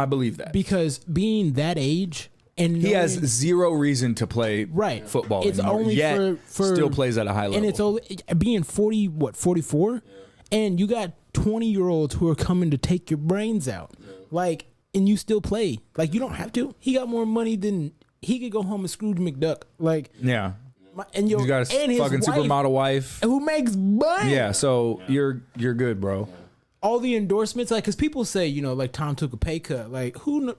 believe that. because being that age and He has knowing- zero reason to play Right. football It's anymore, only yet for still plays at a high level. and it's only being 44, and you got 20-year-olds who are coming to take your brains out, like, and you still play. Like, you don't have to. He got more money than he could go home and Scrooge McDuck. Like, yeah. and He's got a and his fucking wife, supermodel wife. who makes money. Yeah, so you're good, bro. All the endorsements, like, because people say, like Tom took a pay cut. Like, who?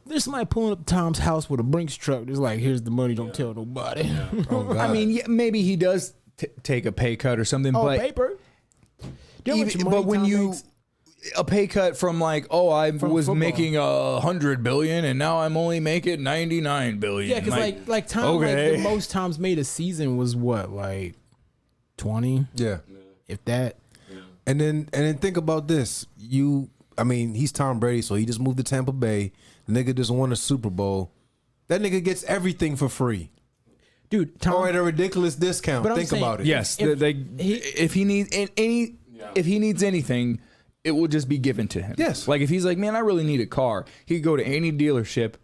There's somebody pulling up Tom's house with a Brinks truck. It's like, here's the money. Don't tell nobody. Oh, God. I mean, yeah, maybe he does take a pay cut or something, On but paper. Do you know how much even, money but when Tom you makes? a pay cut from like, oh, I was football. making 100 billion and now I'm only making 99 billion. Yeah, because like Tom, okay. like the most Tom's made a season was what, like 20, Yeah. if that. And then think about this. He's Tom Brady, so he just moved to Tampa Bay. The nigga just won a Super Bowl. That nigga gets everything for free. Dude, Tom, Or at a ridiculous discount. But I'm Think saying- about it. Yes, If if he needs if he needs anything, it will just be given to him. Yes. Like if he's like, man, I really need a car, he could go to any dealership.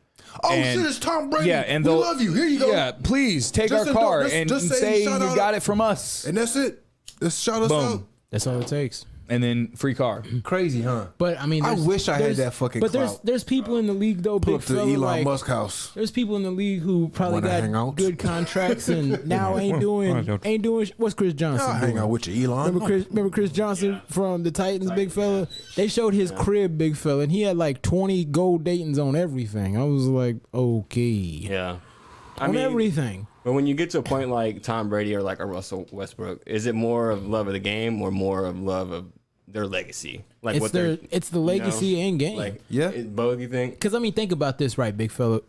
Oh and- shit, it's Tom Brady. Yeah, and we they'll love you. Here you go. Yeah, please take Just our car just- and just say say shout you out- got it from us, And that's it. Just shout us Boom. out. that's all it takes. and then free car. Crazy, huh? But I mean, I there's- wish I had there's- that fucking But clout. there's people in the league though, Pull big up to fella, Elon like, Musk house. there's people in the league who probably Wanna hang got out? good contracts and now ain't doing what's Chris Johnson I'll hang doing? out with you, Elon. Remember Chris Johnson from the Titans, big fella? They showed his crib, big fella, and he had like 20 gold Daytons on everything. I was like, okay. Yeah. On everything. But when you get to a point like Tom Brady or like a Russell Westbrook, is it more of love of the game or more of love of their legacy? Like It's the legacy and game. Like, Yeah. both, you think? Because, I mean, think about this, right, big fella?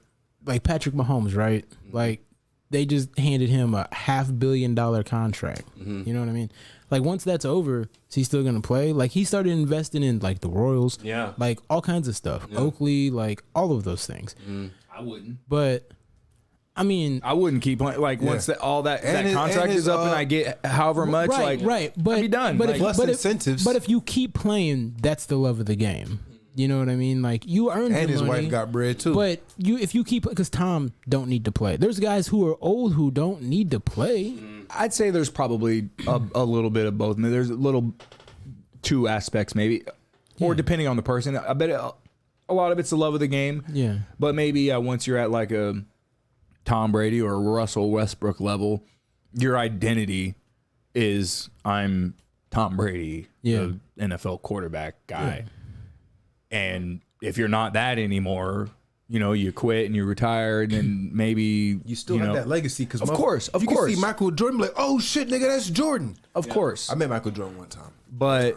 Like Patrick Mahomes, right? Like, they just handed him a $500 million contract. You know what I mean? Like, once that's over, is he still going to play? Like, he started investing in, like, the Royals. Yeah. Like, all kinds of stuff. Oakley, like, all of those things. I wouldn't. But, I mean... I wouldn't keep playing. Like once that And his- contract and his, is up and I get however much, right, like right. But I'd be done. But, Like, if, Plus but, incentives. but if you keep playing, that's the love of the game. You know what I mean? Like, you earned And your his money, wife got bread too. But if you keep, because Tom don't need to play. There's guys who are old who don't need to play. I'd say there's probably a little bit of both. I mean, there's a little two aspects maybe, or depending on the person. I bet a lot of it's the love of the game. Yeah. But maybe once you're at like a Tom Brady or a Russell Westbrook level, your identity is I'm Tom Brady, Yeah. the NFL quarterback guy. And if you're not that anymore, you quit and you retire, and then maybe you still have that legacy because Of course. you can see Michael Jordan be like, oh shit, nigga, that's Jordan. Of course. I met Michael Jordan one time. But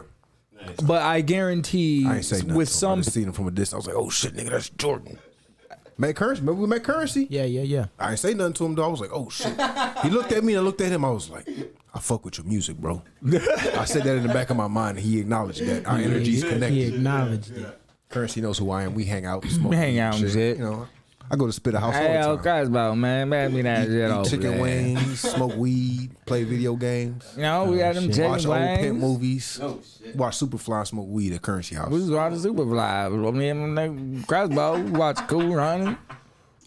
I guarantee I ain't say nothing. with to him. I some just seen him from a distance. I was like, oh shit, nigga, that's Jordan. Met Currency. Remember we met Currency? Yeah. I ain't say nothing to him though. I was like, oh shit. He looked at me and I looked at him. I was like, I fuck with your music, bro. I said that in the back of my mind. And he acknowledged that our energies He connected. acknowledged it. Currency knows who I am. We hang out, smoke, hang out and shit. You know, I go to Spit a House Hey, all yo, the time. Cosmo, man, man, me that shit Eat over chicken there. wings, smoke weed, play video games, You know, we got them shit. chicken watch old pimp wings. movies, Oh shit. watch Superfly, smoke weed at Currency House. We was watching Superfly. Me and Crossbow watch Cool Running.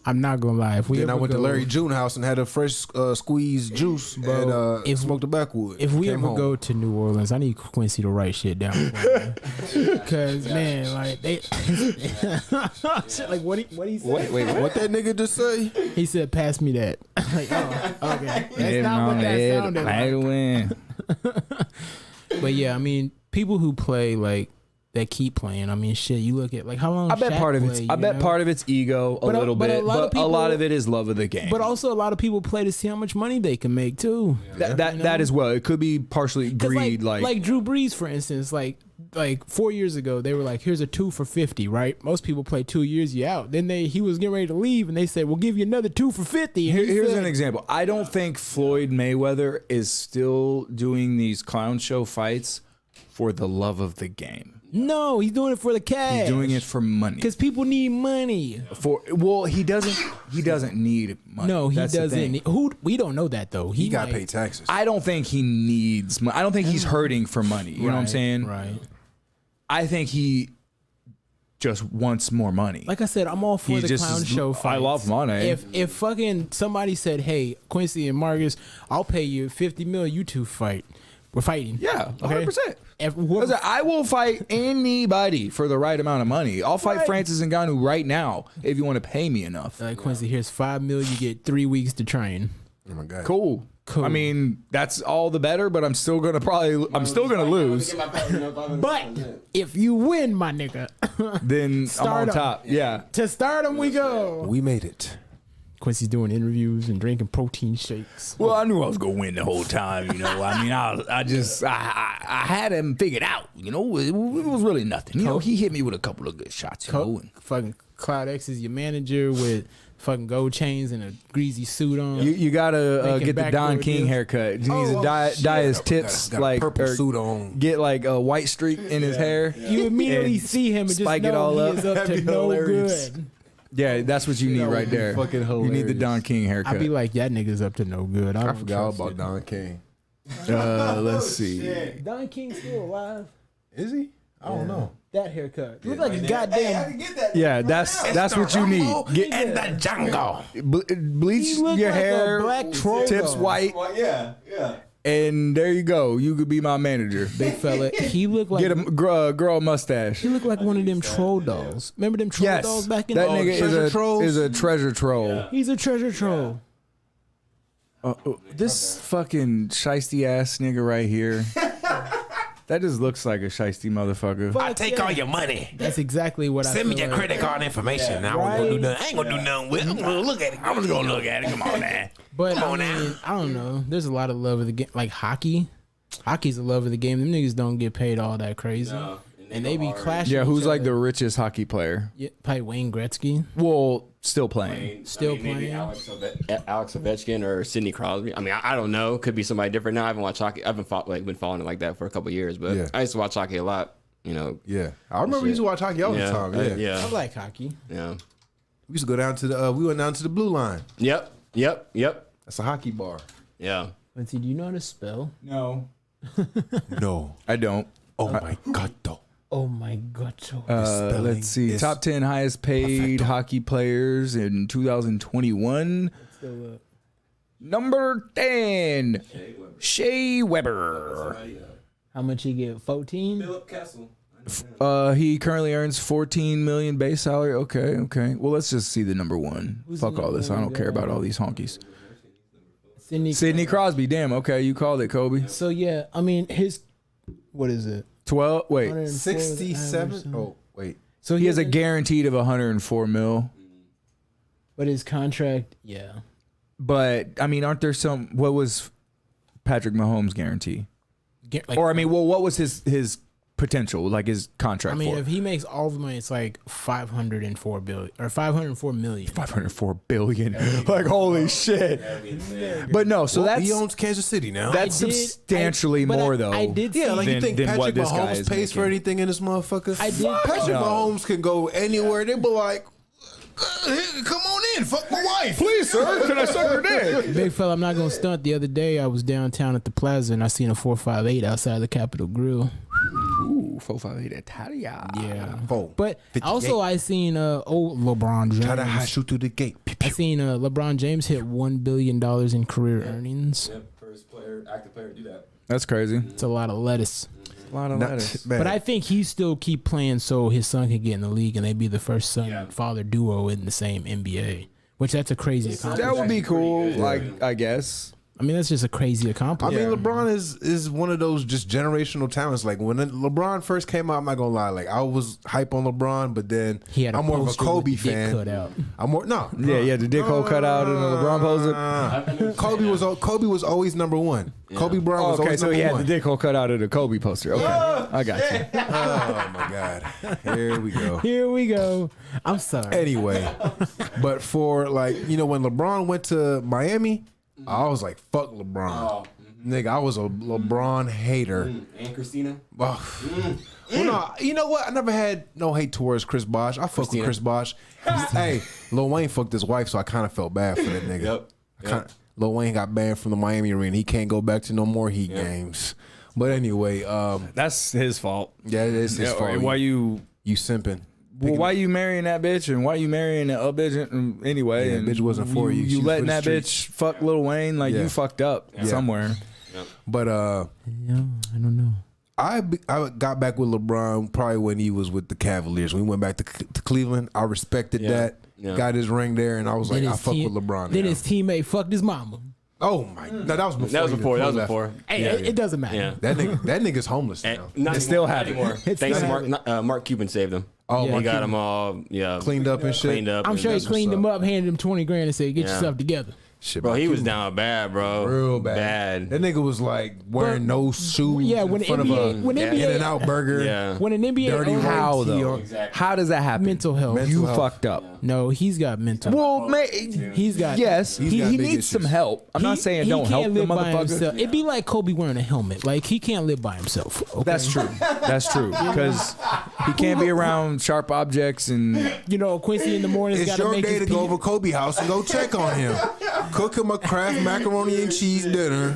I'm not gonna lie. If we Then I ever went to go- Larry June house and had a fresh squeezed juice and if- smoked a backwood. If we Came ever home. go to New Orleans, I need Quincy to write shit down. Because man, like they, like what he said. What that nigga just say? He said, "Pass me that." Like, oh, okay, that's not what that sounded Play to like. win. But yeah, I mean, people who play like that keep playing. I mean, shit. You look at like how long I bet Shaq part of it's. played, I you bet know? part of it's ego a But a- little but a bit, lot of but a lot people- of it is love of the game. But also, a lot of people play to see how much money they can make too. that as well. It could be partially 'Cause greed, like Drew Brees, for instance, like 4 years ago, they were like, "Here's a 2 for 50," right? Most people play 2 years, you out. Then he was getting ready to leave, and they said, "We'll give you another 2 for 50." And he Here's said- an example. I don't think Floyd Mayweather is still doing these clown show fights for the love of the game. No, he's doing it for the cash. He's doing it for money. because people need money. He doesn't need money. No, he That's the doesn't. thing. We don't know that though. He got might- paid taxes. I don't think he needs money. I don't think he's hurting for money. You know what I'm Right, saying? Right. I think he just wants more money. Like I said, I'm all for He the just clown is- show I fights. love money. If fucking somebody said, "Hey, Quincy and Marcus, I'll pay you 50 mil, you two fight." We're fighting. yeah, 100%. If, Listen, I will fight anybody for the right amount of money. I'll fight Right. Francis Ngannou right now if you want to pay me enough. Quincy, here's 5 mil. You get 3 weeks to train. Oh my god. Cool. Cool. I mean, that's all the better, but I'm still gonna lose. But if you win, my nigga, Then I'm on Stardom. top. Yeah. to stardom we go. We made it. Quincy's doing interviews and drinking protein shakes. Well, I knew I was gonna win the whole time. You know, I mean, I had him figured out. You know, it was really nothing. You know, he hit me with a couple of good shots. You know, and Fucking Cloud X is your manager with fucking gold chains and a greasy suit on. you gotta Making get the Don backward King deals. haircut. He needs Oh, to dye his shit. tips Got a like purple or suit on. Get like a white streak in his hair. You immediately And see him and just spike know it all he up. is up to That'd be no hilarious. good. Yeah, that's what you need right there. fucking You need the hilarious. Don King haircut. I'd be like, that nigga's up to no good. I don't forgot all trust about it. Don King. Let's see. Don King's still alive. Is he? I don't know. That haircut. Look like a goddamn. Yeah, that's what you need. Get in the jungle. bleach He look your like a hair, black troll tips dog. white, Well, yeah. and there you go. You could be my manager. Big fella. He looked like Get a grow a mustache. he looked like one of them troll dolls. Remember them troll Yes, dolls back in that the nigga treasure trolls? is a treasure troll. He's a treasure troll. This fucking shiesty ass nigga right here. That just looks like a shiesty motherfucker. Fuck Take yeah. all your money. That's exactly what I Send me feel your like. credit card information. I Right. ain't gonna do nothing with it. I'm gonna look at it. I'm just gonna look at it. Come on now. But Come I on now. mean, I don't know. There's a lot of love of the game, like hockey. Hockey's the love of the game. Them niggas don't get paid all that crazy, and they be clashing. Yeah, who's each like the other. richest hockey player? Yeah, probably Wayne Gretzky. Well, still playing. Still maybe playing. Alex Ovechkin or Sidney Crosby. I mean, I don't know. Could be somebody different now. I haven't watched hockey. I haven't been following it like that for a couple of years, but Yeah. I used to watch hockey a lot. You know. Yeah, I remember we used to watch hockey all the time. Yeah. yeah, I like hockey. yeah. We used to go down to the. We went down to the Blue Line. Yep. That's a hockey bar. Yeah. Let's see. Do you know how to spell? No, No. I don't. Oh my god, though. Oh my god. spelling Let's see. is Top 10 highest paid perfecto. hockey players in 2021. Still up. Number 10, Shea Weber. How much he get? 14. He currently earns 14 million base salary. Okay. Well, let's just see the number one. Who's Fuck the all this. I number don't one care guy? about all these honkies. Sidney. Crosby. Damn. Okay, you called it, Kobe. So yeah, I mean his. What is it? 12. Wait. 104 is the average, 67. so- Oh wait. So He has a hasn't- guaranteed of 104 mil. But his contract, yeah. But I mean, aren't there some? What was Patrick Mahomes' guarantee? Like, Or I mean, well, what was his potential, like his contract I mean, for? if he makes all the money, it's like 504 billion or 504 million. 504 billion. Like, holy shit. But no, so Well, he that's owns Kansas City now. that's I did- substantially but more though. I did. yeah, see- like you think than what Patrick this guy Mahomes is pays for making. anything in this motherfucker? I did- Patrick No. Mahomes can go anywhere. They be like, come on in, fuck my wife. Please, sir, can I suck your dick? Big fella, I'm not gonna stunt. The other day, I was downtown at the Plaza and I seen a 458 outside the Capitol Grill. Ooh, 458 Italia. Yeah, Four. but 58. also I seen old LeBron Try to high James. shoot through the gate. I seen LeBron James hit $1 billion in career earnings. Yep, first player, active player to do that. That's crazy. It's a lot of lettuce. A lot of letters. But I think he still keep playing so his son can get in the league and they be the first son father duo in the same NBA. Which that's a crazy accomplishment. That would be cool, like, I guess. I mean, that's just a crazy I accomplishment. mean, LeBron is one of those just generational talents. Like when LeBron first came out, I'm not gonna lie. Like I was hype on LeBron, but then He had a I'm more of a poster with Kobe the dick fan. cut out. I'm more no. Yeah, the dick hole cut out and the LeBron poster. Kobe was always number one. Kobe Bryant was Okay, always so number he had one. the dick hole cut out of the Kobe poster. Okay, I got you. Oh my god, here we go. Here we go. I'm sorry. Anyway, but for like when LeBron went to Miami, I was like, fuck LeBron. Nigga, I was a LeBron hater. And Christina. Well, no, you know what? I never had no hate towards Chris Bosh. I fuck with Chris Bosh. Hey, Lil Wayne fucked his wife, so I kind of felt bad for that nigga. Yep. Lil Wayne got banned from the Miami arena. He can't go back to no more Heat games. But anyway, That's his fault. yeah, it is his fault. Why you simping? Well, why you marrying that bitch and why you marrying that bitch anyway? Yeah, and bitch wasn't for you. She You was letting for the that streets. bitch fuck Lil Wayne like Yeah. you fucked up somewhere. But Yeah, I don't know. I got back with LeBron probably when he was with the Cavaliers. When we went back to Cleveland, I respected that. Yeah. Got his ring there, and I was like, Then I his fuck team- with LeBron. Then now. his teammate fucked his mama. Oh my! No, that was before. That was he before. That was left. before. Hey, it doesn't matter. Yeah. That nigga's homeless And now. not It's still not happening. anymore. It's Thanks to still Mark Cuban saved him. Oh, He Mark got Cuban. him all Cleaned up and shit. Cleaned up. I'm and sure he that's cleaned what's him up, handed him 20 grand, and said, "Get Yeah. yourself together." Shit, Bro, Mark he was Cuban. down bad, bro. Real bad. That nigga was like wearing no shoes. Yeah, when in front NBA of a when NBA In-N-Out burger. Yeah. when an NBA Dirty owner- How Right, though? T.O. Exactly. How does that happen? mental health. Mental You health. fucked up. No, he's got mental. Well, He's got yes, He's he got big needs some issues. help. I'm not saying he don't help can't the live by motherfucker. himself. It'd be like Kobe wearing a helmet. Like he can't live by himself. Okay? That's true. That's true because he can't be around sharp objects and You know, Quincy in the morning It's got to your make day his to go over Kobe house and go check on him. Cook him a Kraft macaroni and cheese dinner.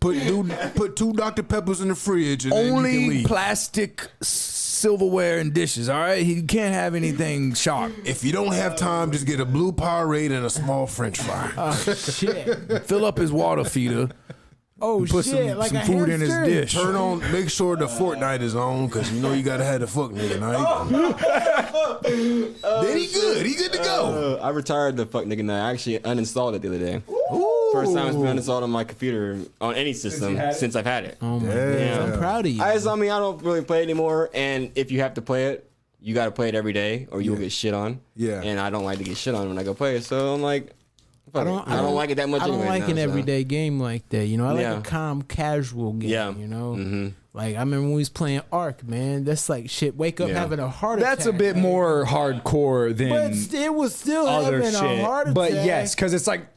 Put 2 Dr. Peppers in the fridge and then you can only leave. plastic silverware and dishes. All right, he can't have anything sharp. If you don't have time, just get a blue Powerade and a small French fry. shit. Fill up his water feeder. Oh Put shit! some, like some a food in his hamster. dish. Turn on, make sure the Fortnite is on, because you know you gotta have the fuck nigga night. Then he good. He good to go. I retired the fuck nigga night. I actually uninstalled it the other day. First time it's been uninstalled on my computer on any system since I've had it. Oh my Yeah. god! I'm proud of you. I mean, I don't really play it anymore, and if you have to play it, you got to play it every day, or you'll get shit on. Yeah. And I don't like to get shit on when I go play it, so I'm like, fuck I it. I don't like it that much. I don't anyways like now, an so. everyday game like that. You know, I like Yeah. a calm, casual game. Yeah. You know, Mhm. like I remember when we was playing Ark. Man, that's like shit. Wake up Yeah. having a heart attack. That's a bit man. more hardcore than But it was still other having shit. a heart attack. But yes, because it's like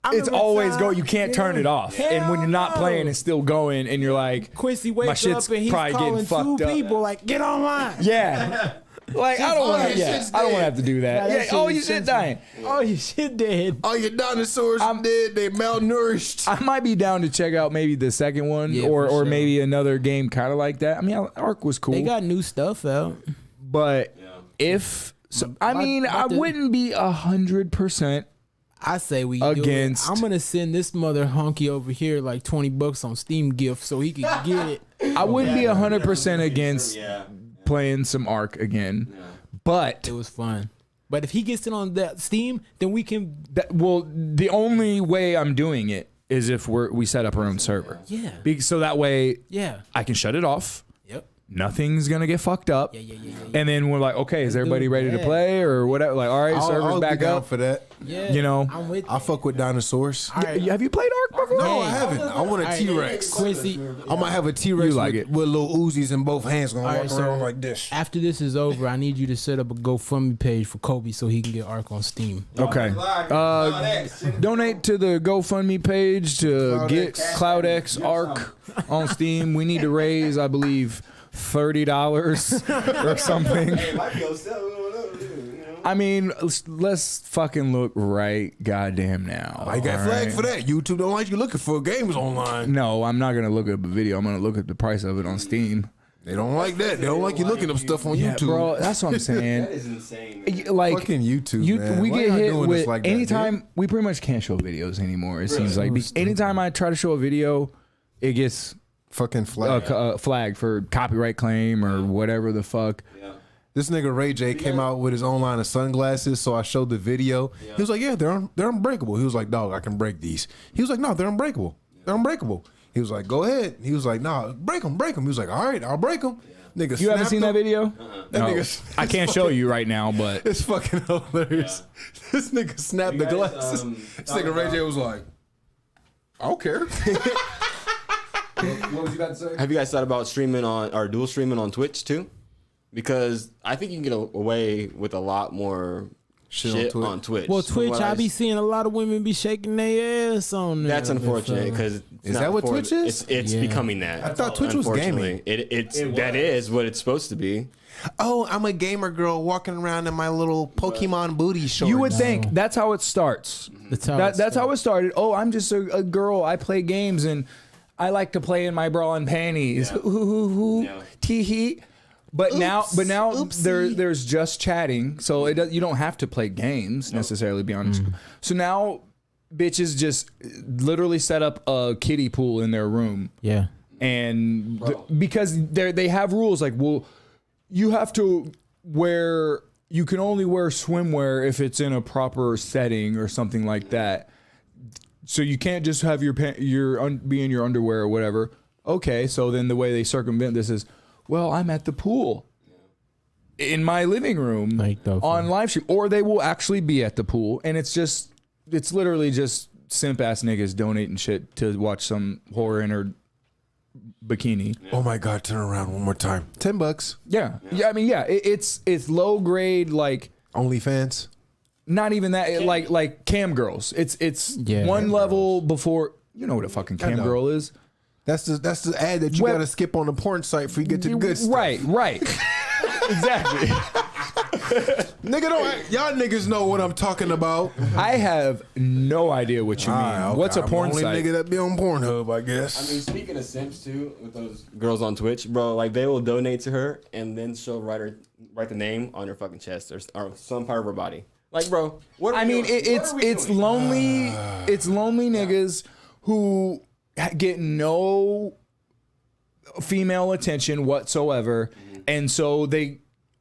I it's remember always time- go. You can't turn it off, Hell and when you're not no. playing, it's still going, and you're like, Quincy my wakes shit's up and he's probably getting calling fucked two up. people like, get online. Yeah. Like I don't want your to. Yeah, shit's I don't want to dead. have to do Nah, that. that Yeah. shit Oh, is you shit sensitive. dying. Oh, your shit dead. All your dinosaurs dead. They malnourished. I might be down to check out maybe the second one Yeah, or for sure. maybe another game kind of like that. I mean, Ark was cool, They got new stuff out. but if so, I mean, I about to- wouldn't be 100%. I say we Against- do it. I'm gonna send this mother honky over here like $20 on Steam gift so he can get it. I wouldn't be 100% against playing some Ark again, but It was fun. But if he gets it on that Steam, then we can. well, the only way I'm doing it is if we set up our own server. Yeah. So that way Yeah. I can shut it off. Yep. nothing's gonna get fucked up. Yeah. And then we're like, okay, is everybody ready to play or whatever? Like, all right, servers I'll back be down up. for that. Yeah, You know, I'm with. I fuck with dinosaurs. All right. have you played Ark before? No, I haven't. I want a All right, T-Rex. Quincy, I might have a T-Rex You like with, it. with little Uzis in both hands, gonna All walk right, so- around like this. after this is over, I need you to set up a GoFundMe page for Kobe so he can get Ark on Steam. Okay. Donate to the GoFundMe page to get CloudX Arc on Steam. We need to raise, I believe, $30 or something. I mean, let's fucking look right goddamn now. I got all flagged right? for that. YouTube don't like you looking for games online. No, I'm not gonna look up a video. I'm gonna look at the price of it on Steam. They don't like that. They don't like you looking up stuff on Yeah, YouTube. bro, that's what I'm saying. That is insane. Man. Like Fucking YouTube, man. we Why get y'all hit doing this with like that, anytime we pretty much can't show videos anymore. It seems like anytime I try to show a video, it gets Fucking flag. flagged for copyright claim or whatever the fuck. This nigga Ray J came out with his own line of sunglasses, so I showed the video. He was like, "Yeah, they're unbreakable." He was like, "Dog, I can break these." He was like, "No, they're unbreakable. They're unbreakable." He was like, "Go ahead." He was like, "Nah, break them." He was like, "All right, I'll break them." Nigga, You haven't snapped seen that them. video? That No. nigga- I can't show you right now, but It's fucking hilarious. This nigga snapped You the guys, glasses. This talk nigga Ray about- J was like, "I don't care." what was you about to say? Have you guys thought about streaming on or dual streaming on Twitch too? Because I think you can get away with a lot more Shit shit, on on Twitch. Well, From Twitch, what I be seeing a lot of women be shaking their ass on there. That's unfortunate because Is that what Twitch is? It's Yeah. becoming that. I thought Twitch was unfortunately. That is what it's supposed to be. Oh, I'm a gamer girl walking around in my little Pokemon booty shorts. You would think that's how it starts. That's how That's how it started. Oh, I'm just a girl. I play games and I like to play in my bra and panties. Yeah. Tee hee. But now there's just chatting, so you don't have to play games necessarily. Be honest. So now bitches just literally set up a kiddie pool in their room, Yeah. and because they have rules like, well, you have to wear. You can only wear swimwear if it's in a proper setting or something like that. So you can't just have be in your underwear or whatever. Okay, so then the way they circumvent this is, well, I'm at the pool in my living room Like the on live stream, or they will actually be at the pool, and it's literally just simp ass niggas donating shit to watch some whore in her bikini. Oh my god, turn around one more time. $10. Yeah. I mean, yeah, it's low grade, like OnlyFans. not even that, like cam girls. It's Yeah. one Cam level before. You know what a fucking cam know. girl is. That's the ad that you Web- gotta skip on the porn site before you get to the good stuff. Right. Exactly. Nigga, y'all niggas know what I'm talking about. I have no idea what you mean. Ah, okay. What's a I'm porn the only site? nigga that be on Pornhub, I guess. I mean, speaking of simps too, with those girls on Twitch, bro, like they will donate to her and then she'll write the name on her fucking chest or some part of her body. Like, bro, what? Are I we mean, doing? What are we it's doing? lonely. It's lonely niggas who get no female attention whatsoever, and so they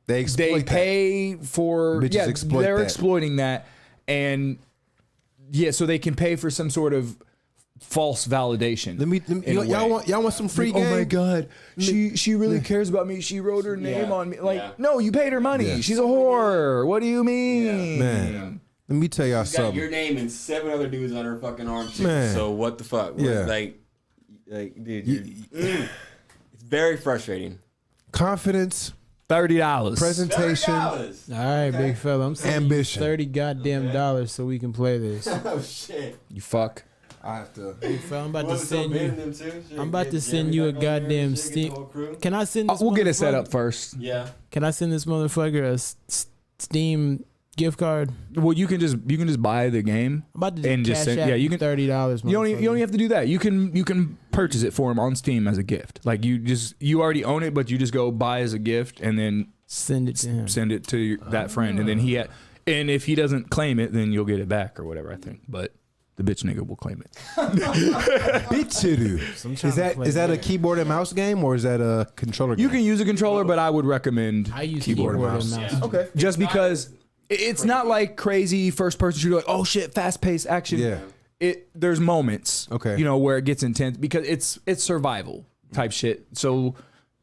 exploit pay for Bitches exploit they're that. exploiting that, and so they can pay for some sort of false validation. that. Y'all want some free game? Oh my god, she really cares about me. She wrote her name on me. Like, no, you paid her money. Yeah. She's a whore. What do you mean? Man, let me tell y'all She's got something. your name and 7 other dudes on her fucking arm too. Man. So what the fuck? Yeah. Like, dude, it's very frustrating. Confidence, $30. presentation. All right, big fella. I'm saying Ambition. $30 goddamn dollars so we can play this. Oh shit! You fuck. I have to. Big fella, I'm about to Well, send so you. them too? Shit, I'm about get to send Jeremy you a back on there, goddamn shit, get the Steam. whole crew. Can I send this? We'll get it set motherfucker- up first. Yeah. Can I send this motherfucker a Steam gift card? Well, you can just buy the game. I'm about to And just cash send- out yeah, you can- $30. You don't even have to do that. You can purchase it for him on Steam as a gift. Like you already own it, but you just go buy as a gift and then send it to him. send it to that friend, and then and if he doesn't claim it, then you'll get it back or whatever. I think, but the bitch nigga will claim it. Bitch, is that a keyboard and mouse game or is that a controller game? You can use a controller, but I would recommend I use keyboard and mouse. Okay. Just because it's not like crazy first person shooter, like, oh shit, fast paced action. Yeah. There's moments, Okay. where it gets intense because it's survival type shit. So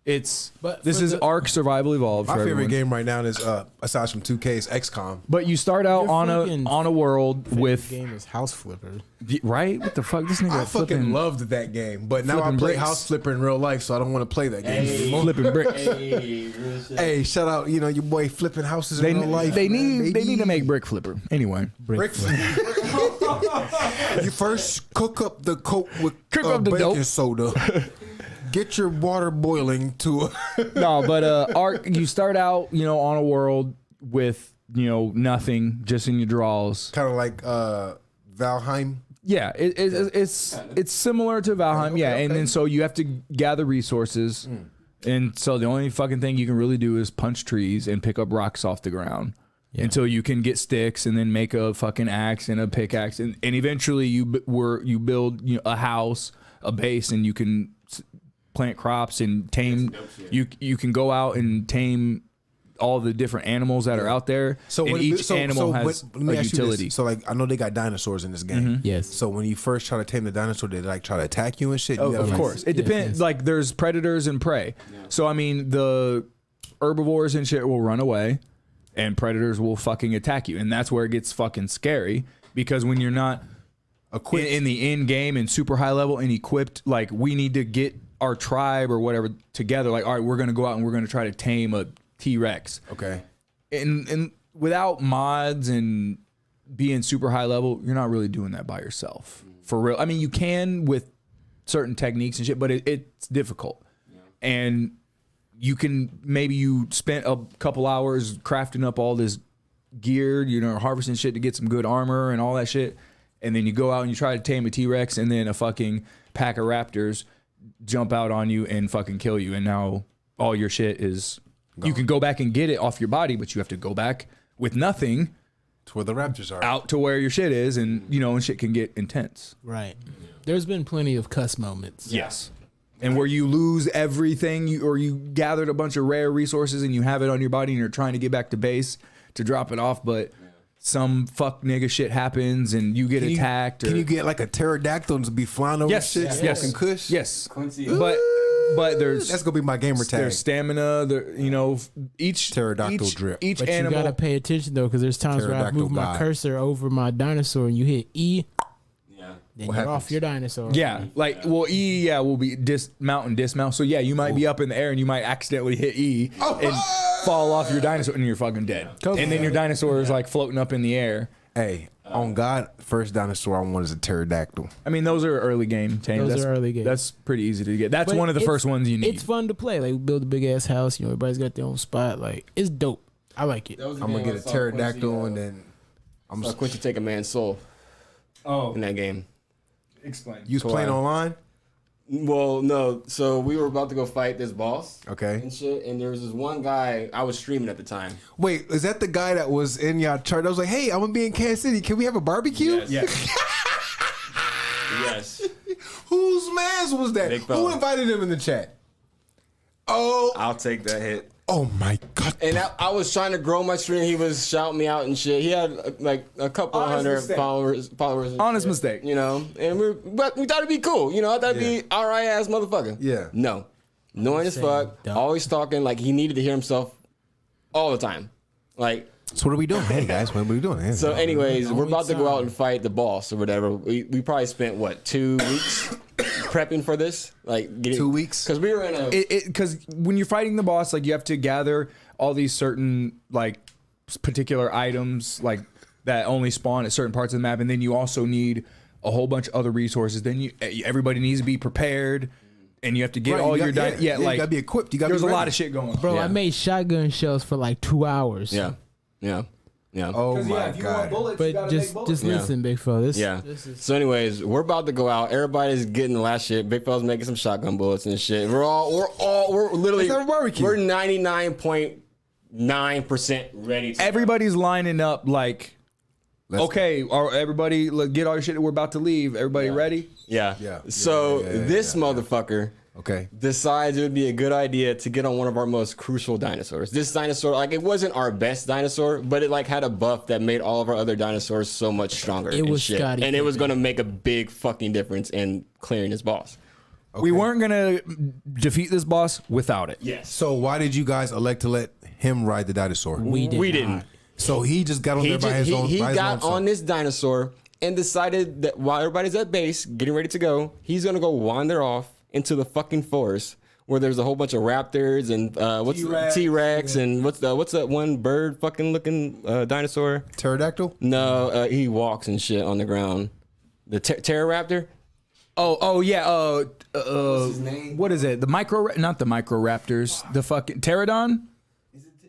But This for is the- Ark Survival Evolved. My for favorite everyone. game right now is aside from 2K is XCOM. But you start out Your on fucking a world favorite with game is House Flipper. right. What the fuck? This nigga I fucking flipping, loved that game, but now I flipping play bricks. House Flipper in real life, so I don't want to play that game anymore. flipping bricks. Hey, real shit. Hey, shout out, your boy flipping houses They in real life. they man, need baby. to make Brick Flipper anyway. Brick You first cook up the coke with Cook up the baking dope. soda. Get your water boiling to No, but Ark, you start out, on a world with, nothing, just in your draws. kind of like Valheim. Yeah, it's similar to Valheim, yeah, and then so you have to gather resources, and so the only fucking thing you can really do is punch trees and pick up rocks off the ground until you can get sticks and then make a fucking axe and a pickaxe, and eventually you build a house, a base, and you can plant crops and tame. You can go out and tame all the different animals that are out there. So and when each animal has let me a ask you utility. this. So like I know they got dinosaurs in this game. Yes. So when you first try to tame the dinosaur, they like try to attack you and shit. You Oh, gotta, of like- course. It depends. yes. Like, there's predators and prey. So, I mean, the herbivores and shit will run away, and predators will fucking attack you. And that's where it gets fucking scary, because when you're not Equipped. in the end game and super high level and equipped, like, we need to get our tribe or whatever together. Like, all right, we're going to go out and we're going to try to tame a T-Rex. Okay. And without mods and being super high level, you're not really doing that by yourself. For real. I mean, you can with certain techniques and shit, but it's difficult. And you spent a couple hours crafting up all this gear, harvesting shit to get some good armor and all that shit. And then you go out and you try to tame a T-Rex, and then a fucking pack of raptors jump out on you and fucking kill you. And now all your shit is... You can go back and get it off your body, but you have to go back with nothing To where the raptors are. out to where your shit is, and and shit can get intense. Right. There's been plenty of cuss moments. Yes. And where you lose everything, or you gathered a bunch of rare resources and you have it on your body and you're trying to get back to base to drop it off, but some fuck nigga shit happens and you get attacked. Can you get like a pterodactyl and be flying over Yes, shit, yes, smoking kush? Yes. Quincy. But there's That's gonna be my gamer tag. there's stamina. Each Pterodactyl drip. Each But animal. you gotta pay attention though, because there's times where I Pterodactyl move my god. cursor over my dinosaur and you hit E, Yeah. then What you're happens? off your dinosaur. Yeah, E will be dismount and dismount. So yeah, you might be up in the air and you might accidentally hit E and fall off your dinosaur and you're fucking dead. And then your dinosaur is like floating up in the air. Hey, on God, first dinosaur I want is a pterodactyl. I mean, those are early game tames. Those are early game. That's pretty easy to get. That's But one of the it's- first ones you need. It's fun to play. Like, we build a big ass house. Everybody's got their own spot. Like, it's dope. I like it. I'm gonna get a pterodactyl and then I'm Saw Quincy take a man's soul in that game. Explain. you was playing online. Well, no. So we were about to go fight this boss. Okay. And shit. And there was this one guy. I was streaming at the time. Wait, is that the guy that was in your chart? I was like, hey, I'm gonna be in Kansas City. Can we have a barbecue? Yes. Yes. Whose man's was that? Big Who fella. invited him in the chat? Oh, I'll take that hit. oh my God. And I was trying to grow my stream. He was shouting me out and shit. He had like a couple Honest hundred mistake. followers. And Honest shit, mistake. And but we thought it'd be cool. I thought it'd be alright ass motherfucker. Yeah. No. Annoying as fuck. dumb. Always talking like he needed to hear himself all the time. Like, So what are we doing? Hey guys, what are we doing? so anyways, we're about to go out time. and fight the boss or whatever. We probably spent what, 2 weeks prepping for this? Like getting 2 weeks? Because we were in a Because when you're fighting the boss, like, you have to gather all these certain like particular items like that only spawn at certain parts of the map, and then you also need a whole bunch of other resources. Then everybody needs to be prepared, and you have to get Right, all you your got- like you gotta be equipped. You gotta there's be a lot ready. of shit going on. Bro, Yeah. I made shotgun shells for like 2 hours. Yeah. Oh my God. But just Yeah. listen, big fella. This, Yeah. This is, So, anyways, we're about to go out. Everybody's getting the last shit. Big fella's making some shotgun bullets and shit. We're literally, Let's have a barbecue. we're 99.9% ready. To Everybody's lining up like, Let's okay, everybody, get all your shit. We're about to leave. Everybody ready? Yeah. Yeah. So Yeah, this motherfucker Okay. decides it would be a good idea to get on one of our most crucial dinosaurs. This dinosaur, like, it wasn't our best dinosaur, but it like had a buff that made all of our other dinosaurs so much stronger. It and was shit. Scotty and it was Pippen. gonna make a big fucking difference in clearing his boss. We weren't gonna defeat this boss without it. Yes. So why did you guys elect to let him ride the dinosaur? We didn't. So he just got on there by his own. He by his got own on this dinosaur and decided that while everybody's at base getting ready to go, he's gonna go wander off into the fucking forest where there's a whole bunch of raptors and what's T-Rex and what's that one bird fucking looking dinosaur? Pterodactyl? No, he walks and shit on the ground. The Pterodactyl. Oh yeah. his name? What is it? Not the Microraptors. The fucking Pterodon.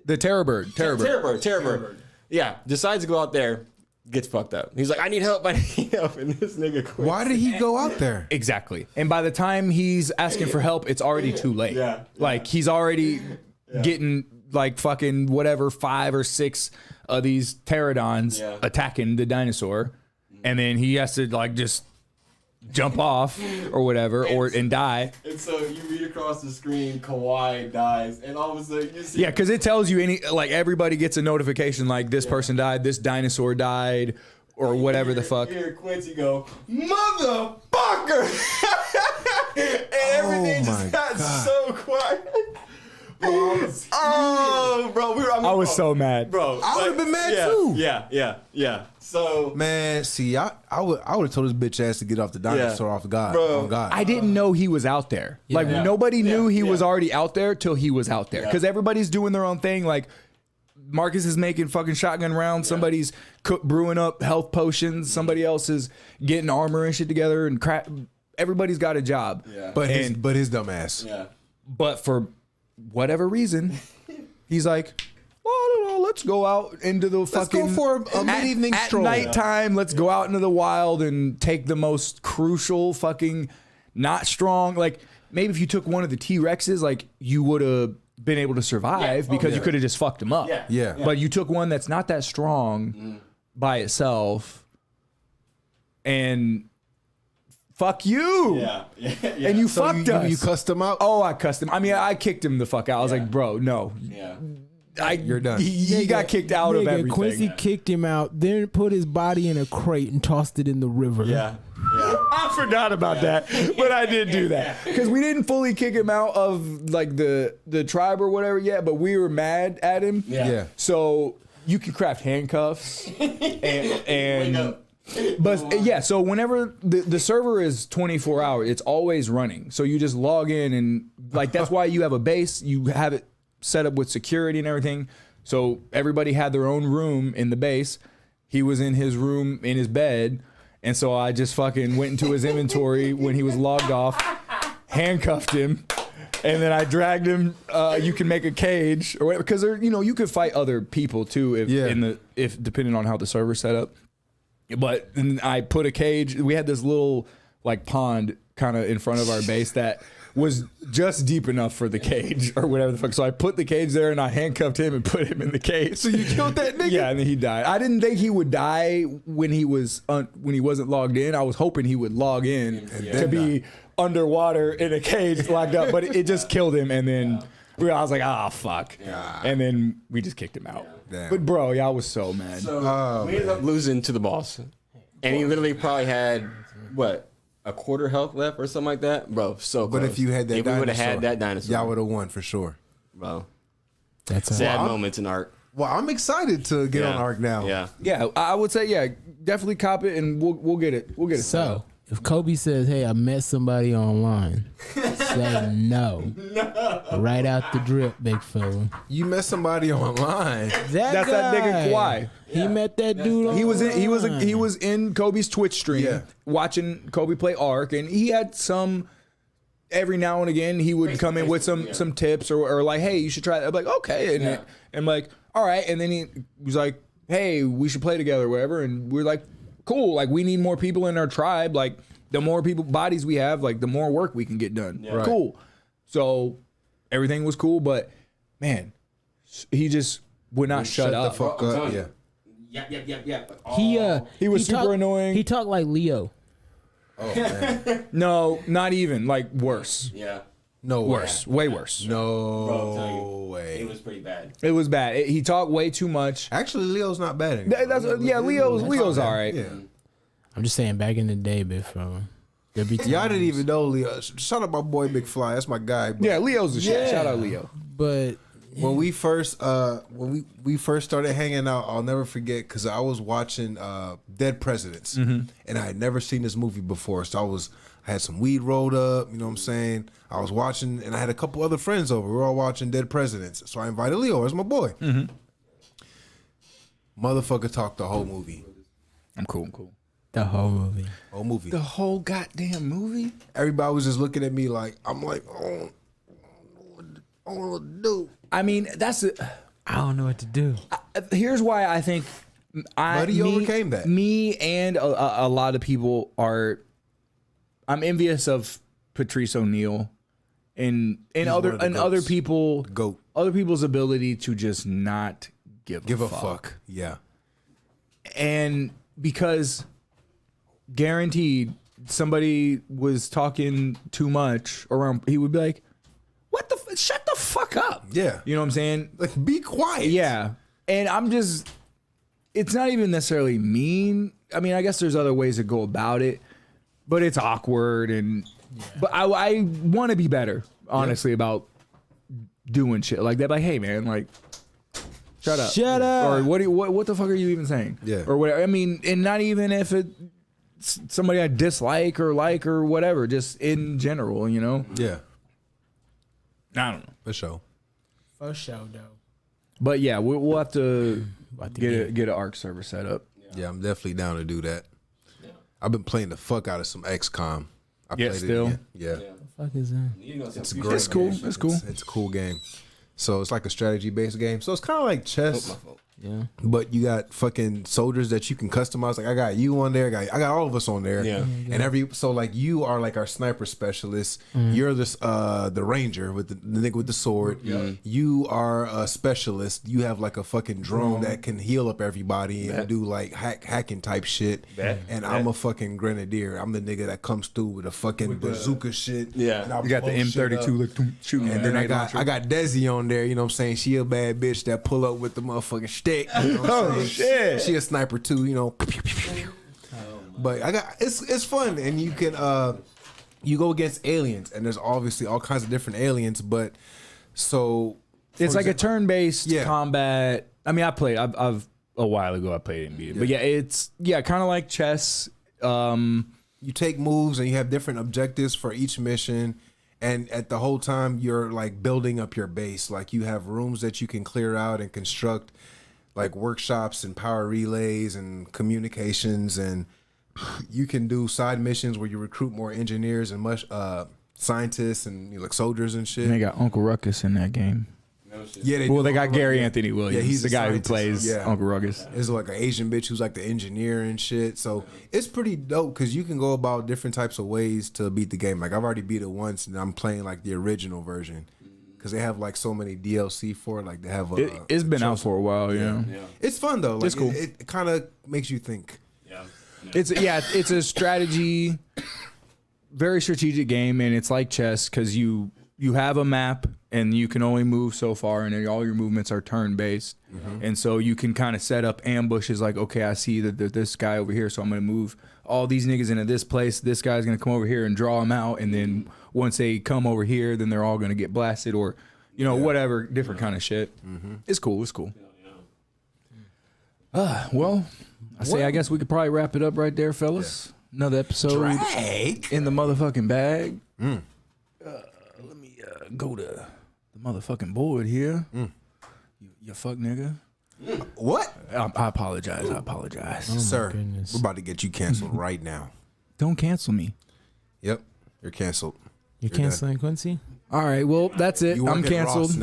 The Terrorbird. Terrorbird. Yeah, decides to go out there, gets fucked up. He's like, I need help, and this nigga quits. Why did he go out there? Exactly. And by the time he's asking for help, it's already too late. Yeah. Like he's already getting like fucking whatever 5 or 6 of these pterodons attacking the dinosaur, and then he has to like just jump off or whatever and die. And so you read across the screen, Kawhi dies, and all of a sudden you see. Yeah, because it tells you everybody gets a notication like this person died, this dinosaur died, or whatever the fuck. You hear Quincy go, motherfucker! And everything just got so quiet. Bro, I was so mad. Bro, I would've been mad yeah, too. Yeah. So Man, see, I would have told this bitch ass to get off the dinosaur off God. Bro, On God. I didn't know he was out there. Like nobody knew he was already out there till he was out there. Because everybody's doing their own thing. Like Marcus is making fucking shotgun rounds. Somebody's brewing up health potions. Somebody else is getting armor and shit together and crap. Everybody's got a job. Yeah. But his dumb ass. yeah. But for whatever reason, he's like, well, I don't know. Let's go out into the fucking. go for a mid-evening at stroll. nighttime. Let's go out into the wild and take the most crucial fucking not strong. Like maybe if you took one of the T-Rexes, like you would have been able to survive because you could have just fucked him up. Yeah. But you took one that's not that strong by itself, and fuck you. Yeah. And you So fucked us. you cussed him out? Oh, I cussed him. I mean, I kicked him the fuck out. I was like, bro, no. Yeah. You're done. He got kicked out of Nigga, everything. Quincy kicked him out, then put his body in a crate and tossed it in the river. Yeah. I forgot about that, but I did do that because we didn't fully kick him out of like the tribe or whatever yet, but we were mad at him. Yeah. So you can craft handcuffs and but yeah, so whenever the server is 24 hours, it's always running. So you just log in and like that's why you have a base. You have it set up with security and everything. So everybody had their own room in the base. He was in his room in his bed. And so I just fucking went into his inventory when he was logged off, handcuffed him, and then I dragged him. You can make a cage or whatever, because you could fight other people too if depending on how the server's set up. But then I put a cage. We had this little like pond kind of in front of our base that was just deep enough for the cage or whatever the fuck. So I put the cage there and I handcuffed him and put him in the cage. So you killed that nigga? Yeah, and then he died. I didn't think he would die when he wasn't logged in. I was hoping he would log in to be underwater in a cage locked up, but it just killed him. And then I was like, fuck. Yeah. And then we just kicked him out. Damn. But bro, y'all was so mad. So we ended up losing to the boss, and he literally probably had what, a quarter health left or something like that, bro. So But close. if you had that if dinosaur, we would have had that dinosaur, y'all would have won for sure. bro. That's Sad moments in Ark. Well, I'm excited to get on Ark now. Yeah. Yeah, I would say definitely cop it and we'll get it. We'll get it. So if Kobe says, "Hey, I met somebody online," say no. Right out the drip, big fella. You met somebody online. That's that nigga Kawhi. He met that dude. He was in Kobe's Twitch stream watching Kobe play Ark, and he had some. Every now and again, he would come in with some tips or like, hey, you should try that. I'm like, okay, and I'm like, all right, and then he was like, hey, we should play together, or whatever, and we're like, cool, like we need more people in our tribe, like the more bodies we have, like the more work we can get done. Right. Cool. So everything was cool, but man, he just would not shut up. the fuck up. Yeah. He was super talk- annoying. He talked like Leo. Oh man. No, not even. Like worse. Yeah. No way. Worse. Way worse. No way. It was pretty bad. It was bad. He talked way too much. Actually, Leo's not bad anymore. Leo's all right. Yeah. I'm just saying, back in the day, big fella. Y'all didn't even know Leo. Shout out my boy McFly. That's my guy. But Yeah, Leo's the shit. Shout out Leo. But when we first started hanging out, I'll never forget because I was watching Dead Presidents, and I had never seen this movie before. So I had some weed rolled up. You know what I'm saying? I was watching, and I had a couple other friends over. We were all watching Dead Presidents. So I invited Leo as my boy. Motherfucker talked the whole movie. I'm cool. the whole movie. Whole movie. The whole goddamn movie? Everybody was just looking at me like, I'm like, oh, I don't know what to do. I mean, I don't know what to do. here's why I think But he overcame that. Me and a lot of people I'm envious of Patrice O'Neal and other people, GOAT. other people's ability to just not give a fuck. Yeah. And because guaranteed somebody was talking too much around, he would be like, what the shut the fuck up. Yeah. You know what I'm saying? Like, be quiet. Yeah. And it's not even necessarily mean. I mean, I guess there's other ways to go about it, but it's awkward. But I want to be better, honestly, about doing shit like that. Like, hey, man, like, shut up. Shut up. Or what the fuck are you even saying? Yeah. Or whatever. I mean, and not even if it's somebody I dislike or like or whatever, just in general, you know? Yeah. I don't know. For sure. For sure, though. But yeah, we'll have to About to get an ARC server set up. Yeah, I'm definitely down to do that. I've been playing the fuck out of some XCOM. I Yeah, played still? it again. Yeah. What the fuck is that? It's great. It's cool. game. It's cool. It's a cool game. So it's like a strategy based game. So it's kind of like chess, Yeah. but you got fucking soldiers that you can customize. Like I got you on there. I got all of us on there. Yeah. And so like you are like our sniper specialist. You're the ranger with the nigga with the sword. You are a specialist. You have like a fucking drone that can heal up everybody and do like hacking type shit. And I'm a fucking grenadier. I'm the nigga that comes through with a fucking bazooka shit. Yeah. And I You got the blow shit up. M32 like shooting. And then I grenade got Desi on there, you know what I'm saying? She a bad bitch that pull up with the motherfucking stick. You know what I'm saying? shit. She a sniper too, you know. But it's fun, and you can you go against aliens, and there's obviously all kinds of different aliens, but so It's like a turn-based Yeah. combat. I mean, I've a while ago I played it and beat it. But yeah, it's kind of like chess. you take moves and you have different objectives for each mission, and at the whole time you're like building up your base. Like you have rooms that you can clear out and construct, like workshops and power relays and communications, and you can do side missions where you recruit more engineers and scientists and like soldiers and shit. They got Uncle Ruckus in that game. Yeah, Well, do. they got Gary Anthony Williams. Yeah, he's the a guy who scientist. plays Yeah. Uncle Ruckus. There's like an Asian bitch who's like the engineer and shit. So it's pretty dope because you can go about different types of ways to beat the game. Like I've already beat it once, and I'm playing like the original version because they have like so many DLC for it. Like they have It's been out for a while, yeah. It's fun though. Like, It's cool. It kind of makes you think. It's a strategy, very strategic game, and it's like chess because you have a map and you can only move so far, and all your movements are turn based, and so you can kind of set up ambushes. Like, okay, I see that there's this guy over here, so I'm gonna move all these niggas into this place. This guy's gonna come over here and draw them out, and then once they come over here, then they're all gonna get blasted or whatever different kind of shit. It's cool. It's cool. Well, I guess we could probably wrap it up right there, fellas. Another episode in the motherfucking bag. Let me go to the motherfucking board here. You fuck nigga. What, I apologize. sir? goodness. We're about to get you canceled right now. Don't cancel me. Yep, you're canceled. You're canceling Quincy? All right. Well, that's it. You work I'm at Ross canceled.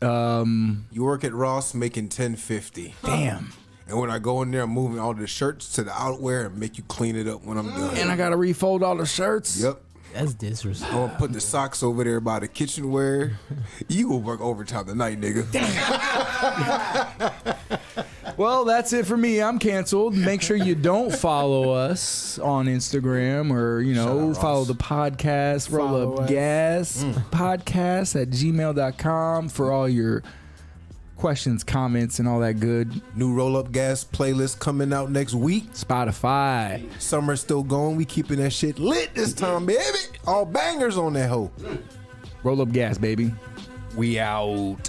now. You work at Ross making $10.50. Damn. And when I go in there, I'm moving all the shirts to the outwear and make you clean it up when I'm done. And I gotta refold all the shirts. Yep. That's I'm disrespectful. gonna put the socks over there by the kitchenware. You will work overtime tonight, nigga. Well, that's it for me. I'm canceled. Make sure you don't follow us on Instagram or, follow the podcast, Roll Follow Up us. Gas podcast at gmail.com for all your questions, comments, and all that good. New Roll Up Gas playlist coming out next week. Spotify. Summer's still going. We keeping that shit lit this time, baby. All bangers on that hoe. Roll up gas, baby. We out.